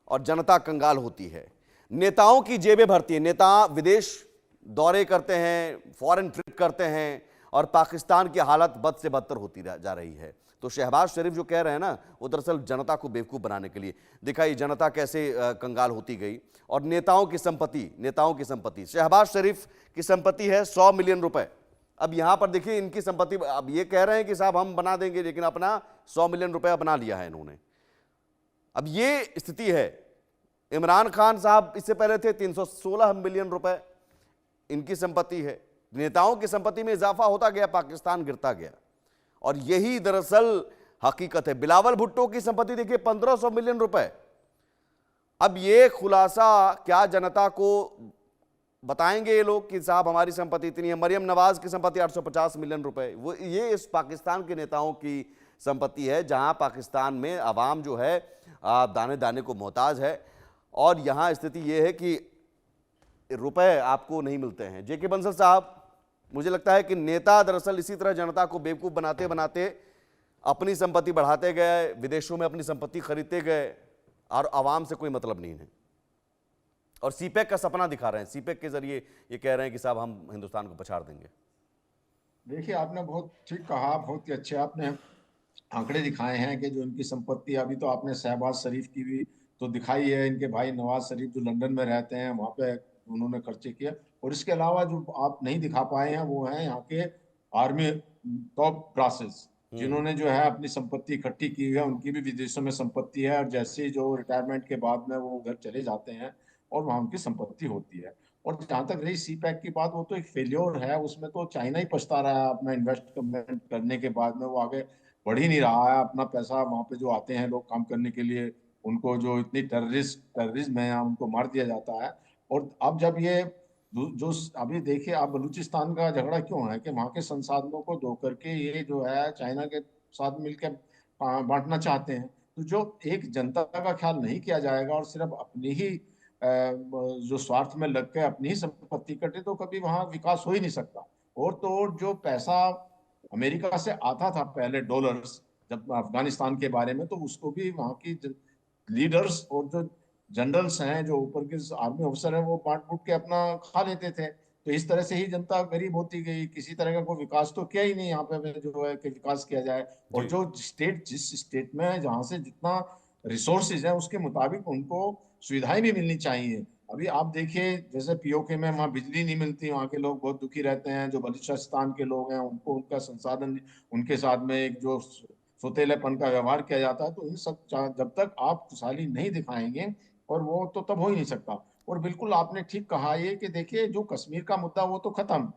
और जनता कंगाल होती है। नेताओं की जेबें भरती हैं, नेता विदेश दौरे करते हैं, फॉरेन ट्रिप करते हैं, और पाकिस्तान की हालत बद से बदतर होती जा रही है। तो शहबाज शरीफ जो कह रहे हैं ना, वो दरअसल जनता को बेवकूफ़ बनाने के लिए। दिखाई जनता कैसे कंगाल होती गई। और नेताओं की संपत्ति, शहबाज शरीफ की संपत्ति है 100 मिलियन रुपए। अब यहां पर देखिए इनकी संपत्ति, अब ये कह रहे हैं कि साहब हम बना देंगे, लेकिन अपना 100 मिलियन रुपया बना लिया है इन्होंने। अब ये स्थिति है। इमरान खान साहब इससे पहले थे, 316 मिलियन रुपए इनकी संपत्ति है। नेताओं की संपत्ति में इजाफा होता गया, पाकिस्तान गिरता गया, और यही दरअसल हकीकत है। बिलावल भुट्टो की संपत्ति देखिए 1500 मिलियन रुपए। अब ये खुलासा क्या जनता को बताएंगे ये लोग कि साहब हमारी संपत्ति इतनी है। मरियम नवाज की संपत्ति 850 मिलियन रुपए। वो ये इस पाकिस्तान के नेताओं की संपत्ति है, जहां पाकिस्तान में आवाम जो है दाने दाने को मोहताज है। और यहां स्थिति ये है कि रुपए आपको नहीं मिलते हैं। जेके बंसल साहब, मुझे लगता है कि नेता दरअसल इसी तरह जनता को बेवकूफ़ बनाते बनाते अपनी संपत्ति बढ़ाते गए, विदेशों में अपनी संपत्ति खरीदते गए, और आवाम से कोई मतलब नहीं है। और सीपैक का सपना दिखा रहे हैं, सीपैक के जरिए ये कह रहे हैं कि साहब हम हिंदुस्तान को पछाड़ देंगे। देखिए, आपने बहुत ठीक कहा, बहुत ही अच्छे आपने आंकड़े दिखाए हैं कि जो इनकी संपत्ति, अभी तो आपने शहबाज शरीफ की भी तो दिखाई है, इनके भाई नवाज शरीफ जो लंदन में रहते हैं वहाँ पे उन्होंने खर्चे किए। और इसके अलावा जो आप नहीं दिखा पाए हैं वो हैं यहाँ के आर्मी टॉप ब्रासेस, जिन्होंने जो है अपनी संपत्ति इकट्ठी की है, उनकी भी विदेशों में संपत्ति है, और जैसे जो रिटायरमेंट के बाद में वो उधर चले जाते हैं और वहाँ उनकी संपत्ति होती है। और जहाँ तक रही सीपैक की बात, वो तो एक फेल्योर है, उसमें तो चाइना ही पछता रहा है अपना इन्वेस्टमेंट करने के बाद में, वो आगे बढ़ ही नहीं रहा है। अपना पैसा वहाँ पे जो आते हैं लोग काम करने के लिए, उनको जो इतनी टेररिज्म है उनको मार दिया जाता है। और अब जब ये जो अभी देखिए आप, बलूचिस्तान का झगड़ा क्यों है कि वहाँ के संसाधनों को धो करके ये जो है चाइना के साथ मिलकर बांटना चाहते हैं। तो जो एक जनता का ख्याल नहीं किया जाएगा और सिर्फ अपनी ही जो स्वार्थ में लग के अपनी ही संपत्ति कटे, तो कभी वहाँ विकास हो ही नहीं सकता। और तो और जो पैसा अमेरिका से आता था पहले, डॉलर्स, जब अफगानिस्तान के बारे में, तो उसको भी वहाँ की लीडर्स और जो जनरल्स हैं, जो ऊपर के आर्मी ऑफिसर हैं, वो बांट बूट के अपना खा लेते थे। तो इस तरह से ही जनता गरीब होती गई, किसी तरह का कोई विकास तो किया ही नहीं यहाँ पे जो है कि विकास किया जाए। और जी। जो स्टेट, जिस स्टेट में है जहाँ से जितना रिसोर्सेज है उसके मुताबिक उनको सुविधाएं भी मिलनी चाहिए। अभी आप देखिए जैसे पीओके में वहाँ बिजली नहीं मिलती, वहाँ के लोग बहुत दुखी रहते हैं। जो बलूचिस्तान के लोग हैं उनको उनका संसाधन, उनके साथ में एक जो सौतेलेपन का व्यवहार किया जाता है, तो इन सब जब तक आप खुशहाली नहीं दिखाएंगे, और वो तो तब हो ही नहीं सकता। और बिल्कुल आपने ठीक कहा ये कि देखिए जो कश्मीर का मुद्दा वो तो खत्म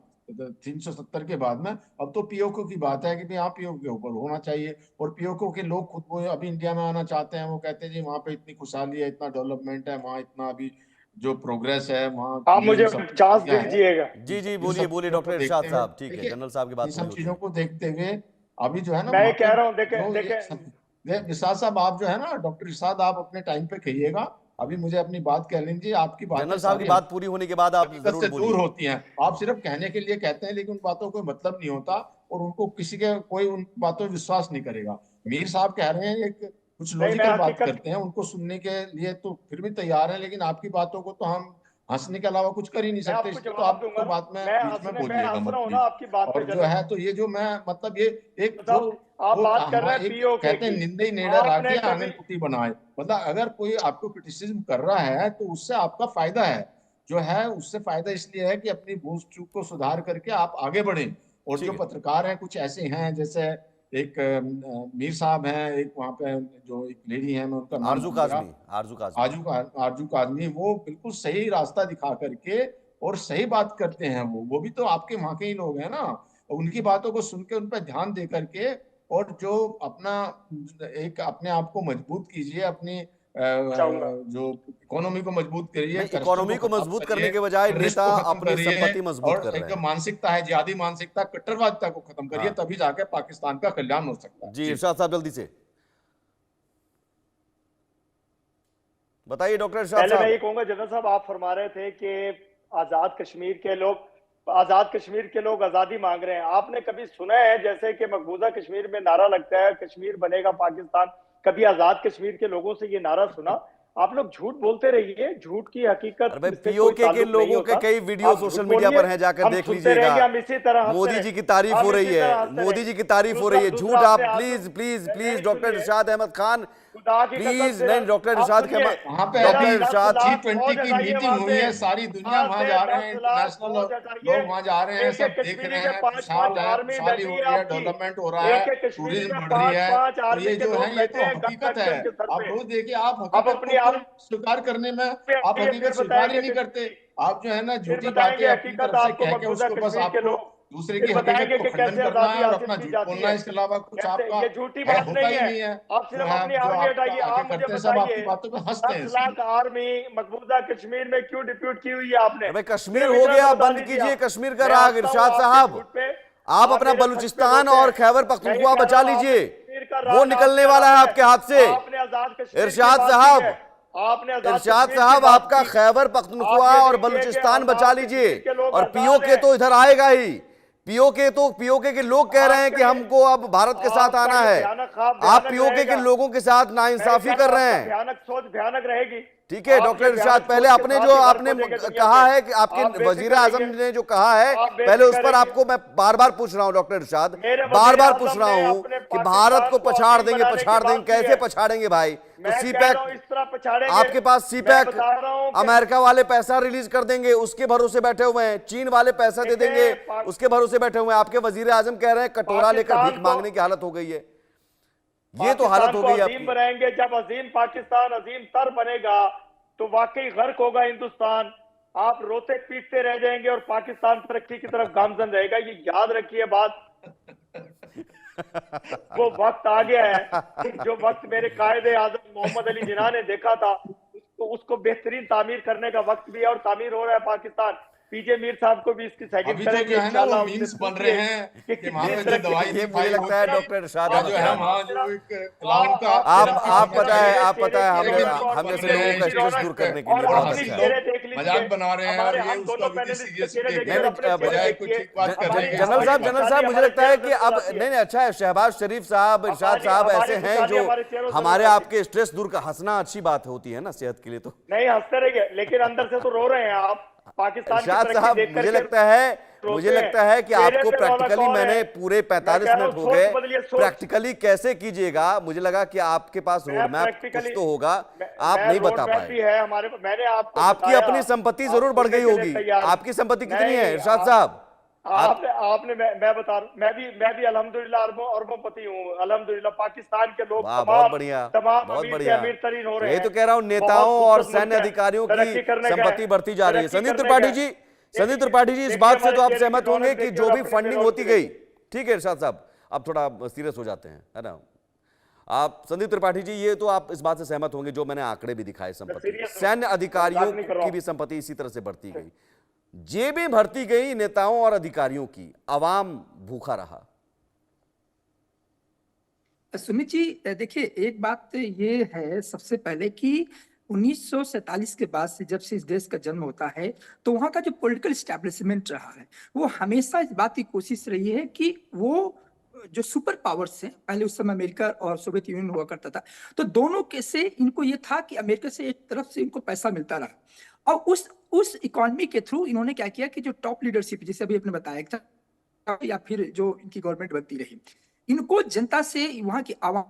370 के बाद में। अब तो पीओके की बात है कि भाई हाँ पीओके के ऊपर होना चाहिए। और पीओके के लोग खुद वो अभी इंडिया में आना चाहते हैं, वो कहते हैं जी वहाँ पे इतनी खुशहाली है, इतना डेवलपमेंट है, वहाँ इतना अभी जो प्रोग्रेस है, वहाँ आप ये मुझे सब चांस चीजें हैं। दीजिएगा। जी जी, इन बोलिए सब बोलिए चीजों डॉक्टर को इरशाद देखते हुए, साहब, ठीक है, देखिए जनरल साहब की बात इन पूरी सब होती चीजों है। को देखते हुए अभी जो है ना मैं वहाँ ये पे कह रहा हूँ, देखे जो देखे निषाद साहब, आप जो है ना, डॉक्टर इरशाद, आप अपने टाइम पे कहिएगा। अभी मुझे अपनी बात कह लीजिए। आपकी बातें जनरल साहब की सारी बात पूरी होने के बाद आप हकीकत जरूर से दूर बोलिए। होती हैं। आप सिर्फ कहने के लिए कहते हैं, लेकिन उन बातों को मतलब नहीं होता, और उनको किसी के कोई उन बातों पर विश्वास नहीं करेगा। मीर साहब कह रहे हैं एक कुछ नहीं, मैं लॉजिकल बात हकीकत करते हैं, उनको सुनने के लिए तो फिर भी तैयार हैं, लेकिन आपकी बातों को तो हम हंसने के अलावा कुछ कर ही नहीं मैं सकते। आपको इसलिए तो जवाब आप दूंगा तो ना। बात में बीच में मैं बोलिएगा हंस मत रहा हूँ ना प्लीज। आपकी बात पे और जो जनरल है तो ये जो मैं मतलब ये एक जो साहब, आप वो बात कर रहे हैं एक पीओके कहते हैं की। निंदे नेड़ा आपने राखिए कभी आंगन पुटी बनाए। मतलब अगर कोई आपको क्रिटिसिज्म कर रहा है तो उससे आपका फायदा है, जो है उससे फायदा इसलिए है कि अपनी भूल चूक को सुधार करके आप आगे बढ़ें। और जो ठीक है। पत्रकार हैं कुछ ऐसे हैं, जैसे एक मीर साहब हैं, एक वहाँ पे जो एक लेडी है, मैं उनका नाम आरजू भूल गया, काजमी, आरजू काजमी। आरजू का आदमी, वो बिल्कुल सही रास्ता दिखा करके और सही बात करते हैं। वो भी तो आपके वहाँ के ही लोग हैं ना। उनकी बातों को सुन के उन पर ध्यान दे करके, और जो अपना एक अपने आप को मजबूत कीजिए, अपनी चाहूंगा। जो इकोनॉमी को मजबूत करिए, नहीं, करप्शन इकोनॉमी को को खत्म मजबूत करने करिए, के बजाय टेररिस्ट नेता को खत्म अपनी करिए, संपत्ति मजबूत और कर एक रहे जो हैं। मानसिकता है, जिहादी मानसिकता, कट्टरवादिता को खत्म करिए, हाँ तभी जाके पाकिस्तान का कल्याण हो सकता है। जी, जी। इरशाद साहब जल्दी से बताइए डॉक्टर इरशाद पहले मैं ये साहब। कहूंगा, जनरल साहब आप फरमा रहे थे कि आजाद कश्मीर के लोग आजादी मांग रहे हैं। आपने कभी सुना है जैसे कि मकबूजा कश्मीर में नारा लगता है कश्मीर बनेगा पाकिस्तान, कभी आजाद कश्मीर के लोगों से ये नारा सुना? आप लोग झूठ बोलते रहिए, झूठ की हकीकत अरे भाई, से कोई पीओके के ताल्लुक नहीं लोगों के होता। कई वीडियो आप झूठ सोशल मीडिया बोलिए, पर हैं, जाकर हम देख सुनते लीजिएगा। रहेंगे, हम इसी तरह हंसते मोदी रहेंगे। जी की तारीफ हम हो रही इसी तरह है, हंसते मोदी जी रहेंगे। की तारीफ हो रही है। झूठ दूसरा आप आपने प्लीज प्लीज प्लीज नहीं, डॉक्टर सुनिए, इरशाद अहमद खान, खुदा की कसम प्लीज से नहीं, डॉक्टर आप इरशाद सुनिए, वहां पे डॉक्टर अभी मेरा 10 इरशाद लाख G20 फौज की हटाइए मीटिंग वहां हुई से, है, सारी दुनिया वहां वहां से जा रहे 10 हैं, लाख इंटरनेशनल फौज लोग हटाइए। वहां जा रहे हैं, एक सब एक देख कश्मीरी रहे में हैं, 5-5 खुशहाल है, आर्मी खुशहाली बैठी हो है रही है, आपकी। डेवलपमेंट हो रहा है, एक एक कश्मीरी में टूरिज्म बढ़ रही है। 5-5 तो आर्मी ये के जो है लोग ये बैठे तो हैं गन हकीकत रख है। के उनके सर आप पे। रोज देखिए, आप अब हकीकत को अपनी फिर आर्मी स्वीकार करने में आप फिर हकीकत स्वीकार ही बताएंगे नहीं करते। आप जो है ना फिर झूठी बातें बताएंगे अपनी हकीकत तरफ से आपको कह के मकबूजा उसको बस कश्मीर के आपको लोग। दूसरे फिर की हकीकत बताएंगे को कि खंडन कैसे करना आजादी है, और हासिल अपना की झूठ जाती बोलना है। है, इसके अलावा कुछ कैसे, आपका ये झूठी है, बात होता नहीं ही है। नहीं है। आप जो सिर्फ है अपनी जो आर्मी आपका हटाइए। आगे आप मुझे करते हैं सब आपकी बताइए, बातों पे हंसते हैं 10 सिर्फ। लाख आर्मी मकबूजा कश्मीर में क्यों डिप्यूट की हुई है आपने? अरे भाई, कश्मीर सिर्फ हो इतना गया, तो बता बंद दीजिए कीजिए आप। कश्मीर का मैं राग हंसता हूं इरशाद आपके साहब। झूठ पे, आप अपना मेरे खर्च पे बलूचिस्तान रोते और हैं। खैबर मैं ये पख्तूनख्वा कह बचा रहा हूं लीजिए, आपने कश्मीर का वो राग निकलने आपने वाला है रखा आपके हाथ से। आपने आजाद कश्मीर की इरशाद बात की साहब, है। आपने आजाद इरशाद कश्मीर की साहब, बात आपका की। खैबर आप पख्तूनख्वा ये और लिखिए कि बलूचिस्तान बचा आजाद लीजिए, कश्मीर के लोग और आजाद पीओके हैं। तो इधर आएगा ही। पीओके के लोग कह रहे हैं कि आपका ये हमको अब भारत के साथ आपका आना ये है। भयानक ख्वाब आप भयानक पीओके के रहेगा। लोगों के साथ मैं ये नाइंसाफी कह कर रहा हूं, रहे आपका हैं। भयानक सोच भयानक रहेगी। ठीक है आप डॉक्टर ये इरशाद, भयानक पहले सोच के आपने साथ जो ही गर्क आपने हो जाएंगे दुनिया कहा से। है कि आपके आप वजीर बेफिक्र आजम रहिए, ने जो कहा है, आप पहले उस बेफिक्र पर रहिए। आपको मैं बार बार पूछ रहा हूं डॉक्टर इरशाद, मेरे बार वजीर बार पूछ आजम रहा ने हूं अपने कि भारत पाकिस्तान को को अफीम बनाने की पछाड़ देंगे, बात की कैसे है। पछाड़ेंगे भाई? तो मैं सी कह रहा पैक, हूं इस तरह पछाड़ेंगे। आपके पास सी मैं पैक, बता रहा हूं कि अमेरिका वाले पैसा रिलीज कर देंगे, उसके भरोसे बैठे हुए हैं। चीन वाले पैसा दे देंगे, उसके भरोसे बैठे हुए हैं। आपके वजीर आजम कह रहे हैं कटोरा लेकर पाकिस्तान भीख को मांगने की हालत हो गई है। ये तो हालत पाकिस्तान हो को गई है अजीम आपकी। बनाएंगे। जब अजीम पाकिस्तान अजीम तर बनेगा तो वाकई गर्क होगा हिंदुस्तान। आप रोते पीटते रह जाएंगे और पाकिस्तान तरक्की की तरफ गामजन रहेगा। ये याद रखिए बात। वो वक्त आ गया है जो वक्त मेरे कायदे आजम मोहम्मद अली जिन्ना ने देखा था, उसको बेहतरीन तामीर करने का वक्त भी है और तामीर हो रहा है पाकिस्तान। पीजे मीर साहब को भी इसकी सेकंड अभी तो करेंगे जो है ना वो इंशाल्लाह। मीम्स बन रहे हैं कि वहां पे जो दवाई ये दी मुझे लगता है डॉक्टर इरशाद जो है वहां जो एक क्लाउन का आप पता है हम जैसे लोगों का लेकिन स्ट्रेस दूर करने के लिए और बहुत हंसी अच्छा लोग है। देख लीजिए, मजाक बना रहे हैं और हमारे ये हम उसका दोनों विधि पैनलिस्ट सीरियस के चेहरे देख देखिए, नहीं, अपने चेहरे बजाय देखिए। कुछ एक बात करने के जनरल साहब मुझे लगता है कि अब हमारे नहीं अच्छा है, शहबाज शरीफ साहब, इरशाद साहब ऐसे हैं जो हमारे चेहरों से हमारे नजर आपके स्ट्रेस दूर का, हंसना अच्छी बात होती है ना सेहत के लिए। तो नहीं हंसते रहिए, लेकिन अंदर से तो रो रहे हैं आप। पाकिस्तान की इरशाद तरक्की साहब देख मुझे करके मुझे लगता है कि चेहरे आपको पे रौनक प्रैक्टिकली और है। मैंने पूरे मैं 45 कह रहा मिनट हूं, हो गए, सोच बदलिए, सोच। प्रैक्टिकली कैसे कीजिएगा, मुझे लगा कि आपके पास रोड मैप कुछ practically- तो होगा, मैं- आप मैं नहीं रोड बता मैप पाए। भी है हमारे, मैंने आपको आपकी बताया, अपनी संपत्ति आप जरूर बढ़ सुनने गई के लिए होगी। तैयार। आपकी संपत्ति कितनी नहीं, है इरशाद साहब? आपने मैं बता रहा हूं, मैं भी अल्हम्दुलिल्लाह अरबोंपति हूँ अल्हम्दुलिल्लाह। पाकिस्तान के लोग वाह, बहुत बढ़िया, तमाम बहुत अमीर से बढ़िया। अमीर तरीन हो तो रहे यही हैं। तो कह रहा हूँ, बहुत नेताओं और खूबसूरत मुल्क सैन्य है, अधिकारियों तरक्की की करने का है, संपत्ति बढ़ती जा रही है। तरक्की संदीप करने त्रिपाठी का जी, है। संदीप त्रिपाठी जी, इस देखिए, बात से तो आप हमारे सहमत चेहरे की होंगे रौनक कि देखिए जो और भी अपने फंडिंग चेहरों होती से गई, देखिए। ठीक है इरशाद साहब, अब थोड़ा सीरियस हो जाते हैं, है ना। आप संदीप त्रिपाठी जी, ये तो आप इस बात से सहमत होंगे, जो मैंने आंकड़े भी दिखाए संपत्ति, serious हूं, सैन्य अधिकारियों मजाक नहीं कर रहा की हूं। भी संपत्ति इसी तरह से बढ़ती गई, जेबें भरती गई नेताओं और अधिकारियों की, अवाम भूखा रहा। सुमित जी, देखिए एक बात ये है सबसे पहले कि 1947 के बाद से जब से इस देश का जन्म होता है, तो वहाँ का जो पॉलिटिकल स्टैब्लिशमेंट रहा है, वो हमेशा इस बात की कोशिश रही है कि वो जो सुपर पावर्स हैं, पहले उस समय अमेरिका और सोवियत यूनियन हुआ करता था, तो दोनों के से इनको ये था कि अमेरिका से एक तरफ से इनको पैसा मिलता रहा, और उस इकोनॉमी के थ्रू इन्होंने क्या किया कि जो टॉप लीडरशिप, जैसे अभी आपने बताया था, या फिर जो इनकी गवर्नमेंट बनती रही, इनको जनता से, वहां की आवाम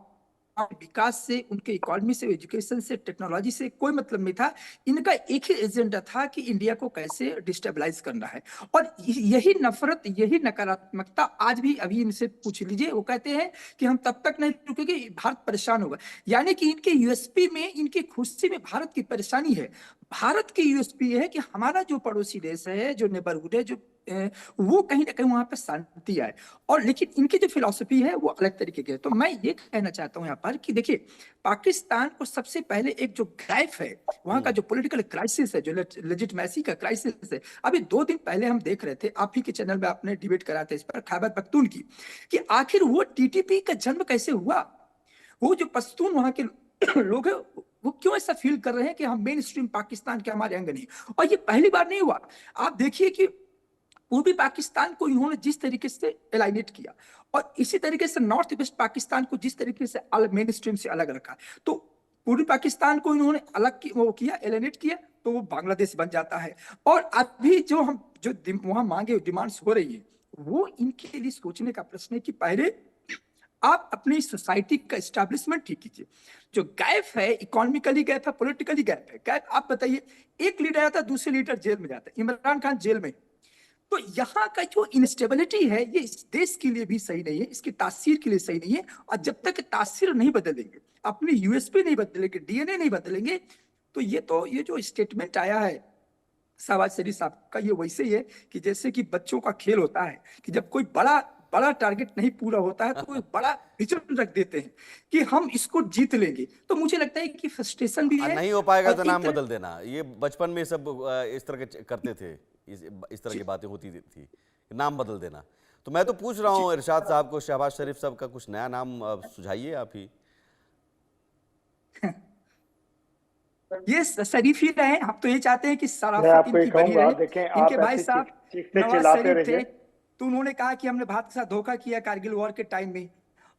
विकास से, उनके इकोनॉमी से, एजुकेशन से, टेक्नोलॉजी से कोई मतलब नहीं था। इनका एक ही एजेंडा था कि इंडिया को कैसे डिस्टेबलाइज करना है। और यही नफरत, यही नकारात्मकता आज भी, अभी इनसे पूछ लीजिए, वो कहते हैं कि हम तब तक नहीं रुकेंगे, भारत परेशान होगा। यानी कि इनके यूएसपी में, इनकी खुशी में भारत की परेशानी है। भारत की यूएसपी है कि हमारा जो पड़ोसी देश है, जो नेबरहुड है, जो वो कहीं ना कहीं वहां पर शांति आए। और लेकिन इनकी जो फिलॉसफी है वो अलग तरीके की है। तो मैं ये कहना चाहता हूं यहाँ पर कि देखिए, पाकिस्तान को सबसे पहले एक जो गैप है, वहां का जो पॉलिटिकल क्राइसिस है, जो लेजिटिमेसी का क्राइसिस है, अभी 2 दिन पहले हम देख रहे थे, आप ही के चैनल में आपने डिबेट करा था इस पर, खैबर पख्तून की, कि आखिर वो टीटीपी का जन्म कैसे हुआ। वो जो पश्तून वहां के लोग हैं, वो क्यों ऐसा फील कर रहे हैं कि हम मेन स्ट्रीम पाकिस्तान के हमारे अंग नहीं। और ये पहली बार नहीं हुआ। आप देखिए कि पूर्वी पाकिस्तान को इन्होंने जिस तरीके से एलाइनेट किया, और इसी तरीके से नॉर्थ वेस्ट पाकिस्तान को जिस तरीके से मेन स्ट्रीम से अलग रखा, तो पूर्वी पाकिस्तान को इन्होंने अलग वो किया, एलाइनेट किया, तो वो बांग्लादेश बन जाता है। और अभी जो हम जो वहां मांगे, डिमांड्स हो रही है, वो इनके लिए सोचने का प्रश्न है कि पहले आप अपनी सोसाइटी का एस्टैब्लिशमेंट ठीक कीजिए। जो गैप है, इकोनॉमिकली गैप है, पॉलिटिकली गैप है। गैप आप बताइए, एक लीडर आता है, दूसरे लीडर जेल में जाता है, इमरान खान जेल में। तो यहाँ का जो इंस्टेबिलिटी है, ये इस देश के लिए भी सही नहीं है, इसकी तासीर के लिए सही नहीं है। और जब तक तासीर नहीं बदलेंगे, अपनी यूएसपी नहीं बदलेंगे, डीएनए नहीं बदलेंगे, तो ये जो स्टेटमेंट आया है शहबाज शरीफ साहब का, ये वैसे ही है कि जैसे कि बच्चों का खेल होता है कि जब कोई बड़ा टारगेट नहीं पूरा होता है, तो कोई बड़ा विजन रख देते हैं कि हम इसको जीत लेंगे। तो मुझे लगता है कि फ्रस्ट्रेशन भी है। नहीं हो पाएगा तो और नाम एक बदल देना। ये बचपन में सब इस तरह के करते थे, इस तरह की बातें होती थी, नाम बदल देना। तो मैं तो पूछ रहा हूँ इरशाद साहब को, शहबाज शरीफ साहब का कुछ नया नाम सुझाइए आप ही। ये शरीफ ही रहे। हम तो ये चाहते हैं कि मैं शराफत आपको ये इनकी बनी कहूंगा, रहे। देखें इनके आप भाई ऐसे साहब चीखते नवाज चिल्लाते शरीफ थे, रहिए। तो उन्होंने कहा कि हमने भारत के साथ धोखा किया कारगिल वॉर के टाइम में,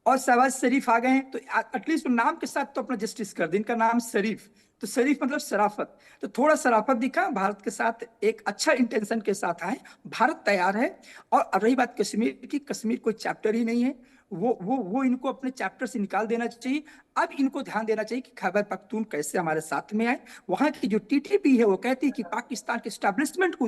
और शहबाज शरीफ आ गए हैं, तो एटलीस्ट नाम के साथ तो अपना जस्टिस कर दे। इनका नाम शरीफ, तो शरीफ मतलब शराफत, तो थोड़ा शराफत दिखा, भारत के साथ एक अच्छा इंटेंशन के साथ आए। भारत तैयार है। और अब रही बात कश्मीर की, कश्मीर कोई चैप्टर ही नहीं है, वो इनको अपने चैप्टर से निकाल देना चाहिए। अब इनको ध्यान देना चाहिए कि खैबर पख्तून कैसे हमारे साथ में आए। वहां की जो टीटीपी है, वो कहती है कि पाकिस्तान के एस्टैब्लिशमेंट को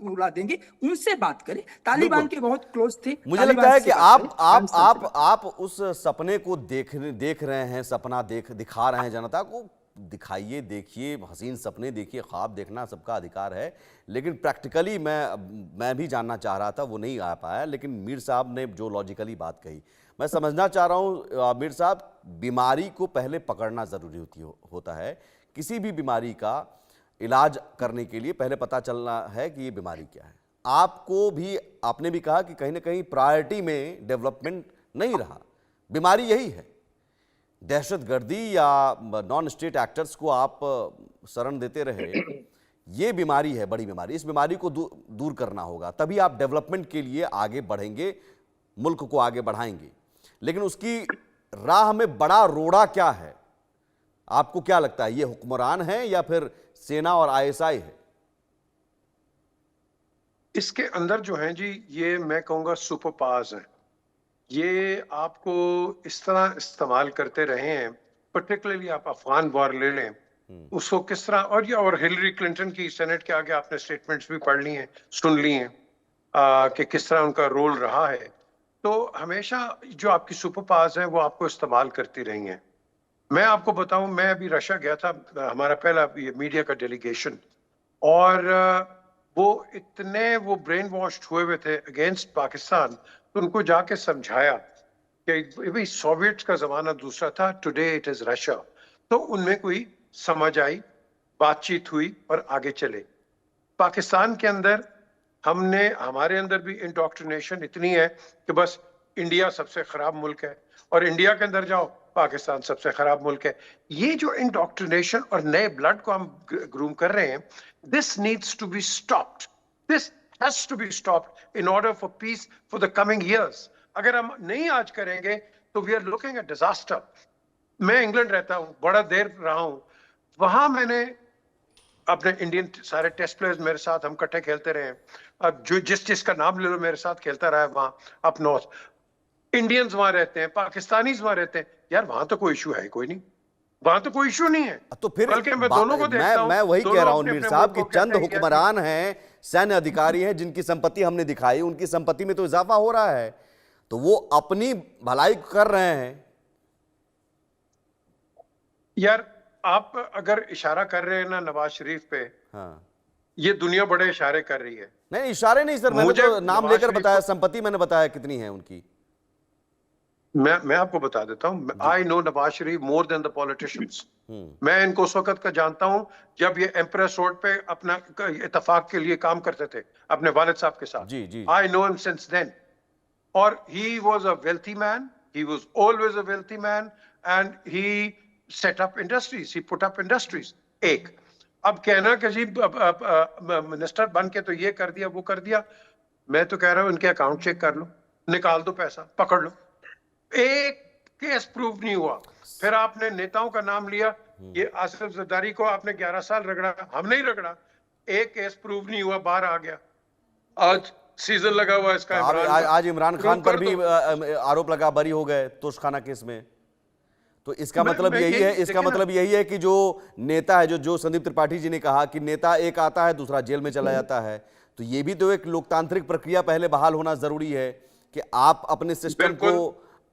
उड़ा देंगे, उनसे बात करें। तालिबान के बहुत क्लोज थे। मुझे लगता है कि आप उस सपने को देख रहे हैं, सपना दिखा रहे हैं जनता को। दिखाइए, देखिए, हसीन सपने देखिए, ख्वाब देखना सबका अधिकार है, लेकिन प्रैक्टिकली मैं भी जानना चाह रहा था, वो नहीं आ पाया। लेकिन मीर साहब ने जो लॉजिकली बात कही, मैं समझना चाह रहा हूँ मीर साहब, बीमारी को पहले पकड़ना ज़रूरी होता है। किसी भी बीमारी का इलाज करने के लिए पहले पता चलना है कि ये बीमारी क्या है। आपको भी, आपने भी कहा कि कहीं ना कहीं प्रायोरिटी में डेवलपमेंट नहीं रहा, बीमारी यही है। दहशतगर्दी या नॉन स्टेट एक्टर्स को आप शरण देते रहे, ये बीमारी है, बड़ी बीमारी। इस बीमारी को दूर करना होगा, तभी आप डेवलपमेंट के लिए आगे बढ़ेंगे, मुल्क को आगे बढ़ाएंगे। लेकिन उसकी राह में बड़ा रोड़ा क्या है, आपको क्या लगता है? ये हुक्मरान है या फिर सेना और आईएसआई है? इसके अंदर जो है जी, ये मैं कहूँगा सुपर पावर्स हैं। ये आपको इस तरह इस्तेमाल करते रहे हैं, पर्टिकुलरली आप अफगान वॉर ले लें, उसको किस तरह, और हिलरी क्लिंटन की सेनेट के आगे आपने स्टेटमेंट्स भी पढ़ ली हैं, सुन ली हैं कि किस तरह उनका रोल रहा है। तो हमेशा जो आपकी सुपर पावर्स हैं वो आपको इस्तेमाल करती रही हैं। मैं आपको बताऊं, मैं अभी रशिया गया था, हमारा पहला मीडिया का डेलीगेशन, और वो ब्रेन वॉश्ड हुए हुए थे अगेंस्ट पाकिस्तान। तो उनको जाके समझाया कि भाई सोवियट्स का जमाना दूसरा था, टुडे इट इज रशिया। तो उनमें कोई समझ आई, बातचीत हुई और आगे चले। पाकिस्तान के अंदर हमारे अंदर भी इंडोक्ट्रिनेशन इतनी है कि बस इंडिया सबसे खराब मुल्क है, और इंडिया के अंदर जाओ पाकिस्तान सबसे खराब मुल्क है। ये जो इंडोक्ट्रिनेशन और नए ब्लड को हम ग्रूम कर रहे हैं, this needs to be stopped, this has to be stopped in order for peace for the coming years. अगर हम नहीं आज करेंगे तो we are looking at disaster. मैं इंग्लैंड रहता हूँ, बड़ा देर रहा हूँ, वहां मैंने अपने इंडियन सारे टेस्ट प्लेयर्स मेरे साथ, हम इकट्ठे खेलते रहे। अब जो जिसका नाम ले लो मेरे साथ खेलता रहा है वहां अप नॉर्थ। इंडियंस वहां रहते हैं, पाकिस्तानीज वहां रहते हैं, यार वहां तो कोई इशू है कोई नहीं, वहां तो कोई इशू नहीं है। तो फिर बल्कि मैं दोनों को देखता हूं, मैं वही कह रहा हूं मीर साहब कि चंद हैं हुक्मरान हैं, सैन्य अधिकारी हैं, जिनकी संपत्ति हमने दिखाई, उनकी संपत्ति में तो इजाफा हो रहा है, तो वो अपनी भलाई कर रहे हैं। यार आप अगर इशारा कर रहे हैं ना नवाज शरीफ पे, हाँ, ये दुनिया बड़े इशारे कर रही है। नहीं इशारे नहीं सर, मैंने मुझे तो नाम नवाज लेकर शरीफ बताया, संपत्ति मैंने बताया कितनी है उनकी। मैं आपको बता देता हूं, I know Nawaz Sharif more than the politicians. मैं इनको उस वक्त का जानता हूं जब ये एम्प्रेस रोड पे अपना इत्तेफाक के लिए काम करते थे अपने वालिद साहब के साथ। जी जी, I know him since then, और he was a wealthy man, he was always a wealthy man, and he set up industries, he put up industries. एक अब कहना कि जी मिनिस्टर बन के तो ये कर दिया वो कर दिया, मैं तो कह रहा हूं इनके अकाउंट चेक कर लो, निकाल दो पैसा, पकड़ लो। एक केस प्रूव नहीं हुआ। फिर आपने नेताओं का नाम लिया, ये आसिफ जरदारी को आपने 11 साल रगड़ा, हम नहीं रगड़ा, एक केस प्रूव नहीं हुआ, बाहर आ गया। आज सीजन लगा हुआ इसका। आज इमरान खान पर भी आरोप लगा, बरी हो गए तोशखाना केस में। तो इसका मतलब यही है, इसका मतलब यही है कि जो नेता है, जो संदीप त्रिपाठी जी ने कहा कि नेता एक आता है दूसरा जेल में चला जाता है, तो ये भी तो एक लोकतांत्रिक प्रक्रिया पहले बहाल होना जरूरी है कि आप अपने सिस्टम को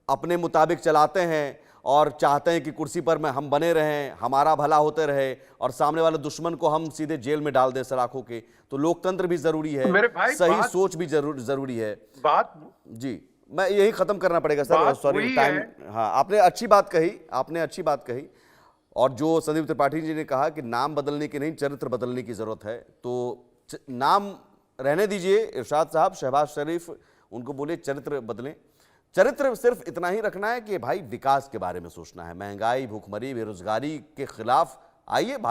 अपने मुताबिक चलाते हैं और चाहते हैं कि कुर्सी पर में हम बने रहें, हमारा भला होते रहे, और सामने वाले दुश्मन को हम सीधे जेल में डाल दें सलाखों के। तो लोकतंत्र भी जरूरी है, सही सोच भी जरूरी है। बात जी, मैं यही खत्म करना पड़ेगा सर, सॉरी टाइम। हाँ, आपने अच्छी बात कही, आपने अच्छी बात कही। और जो संदीप त्रिपाठी जी ने कहा कि नाम बदलने की नहीं, चरित्र बदलने की जरूरत है, तो नाम रहने दीजिए इरशाद साहब, शहबाज शरीफ, उनको बोले चरित्र बदलें। चरित्र सिर्फ इतना ही रखना है कि भाई विकास के बारे में सोचना है, महंगाई, भूखमरी, बेरोजगारी के खिलाफ आइए, भारत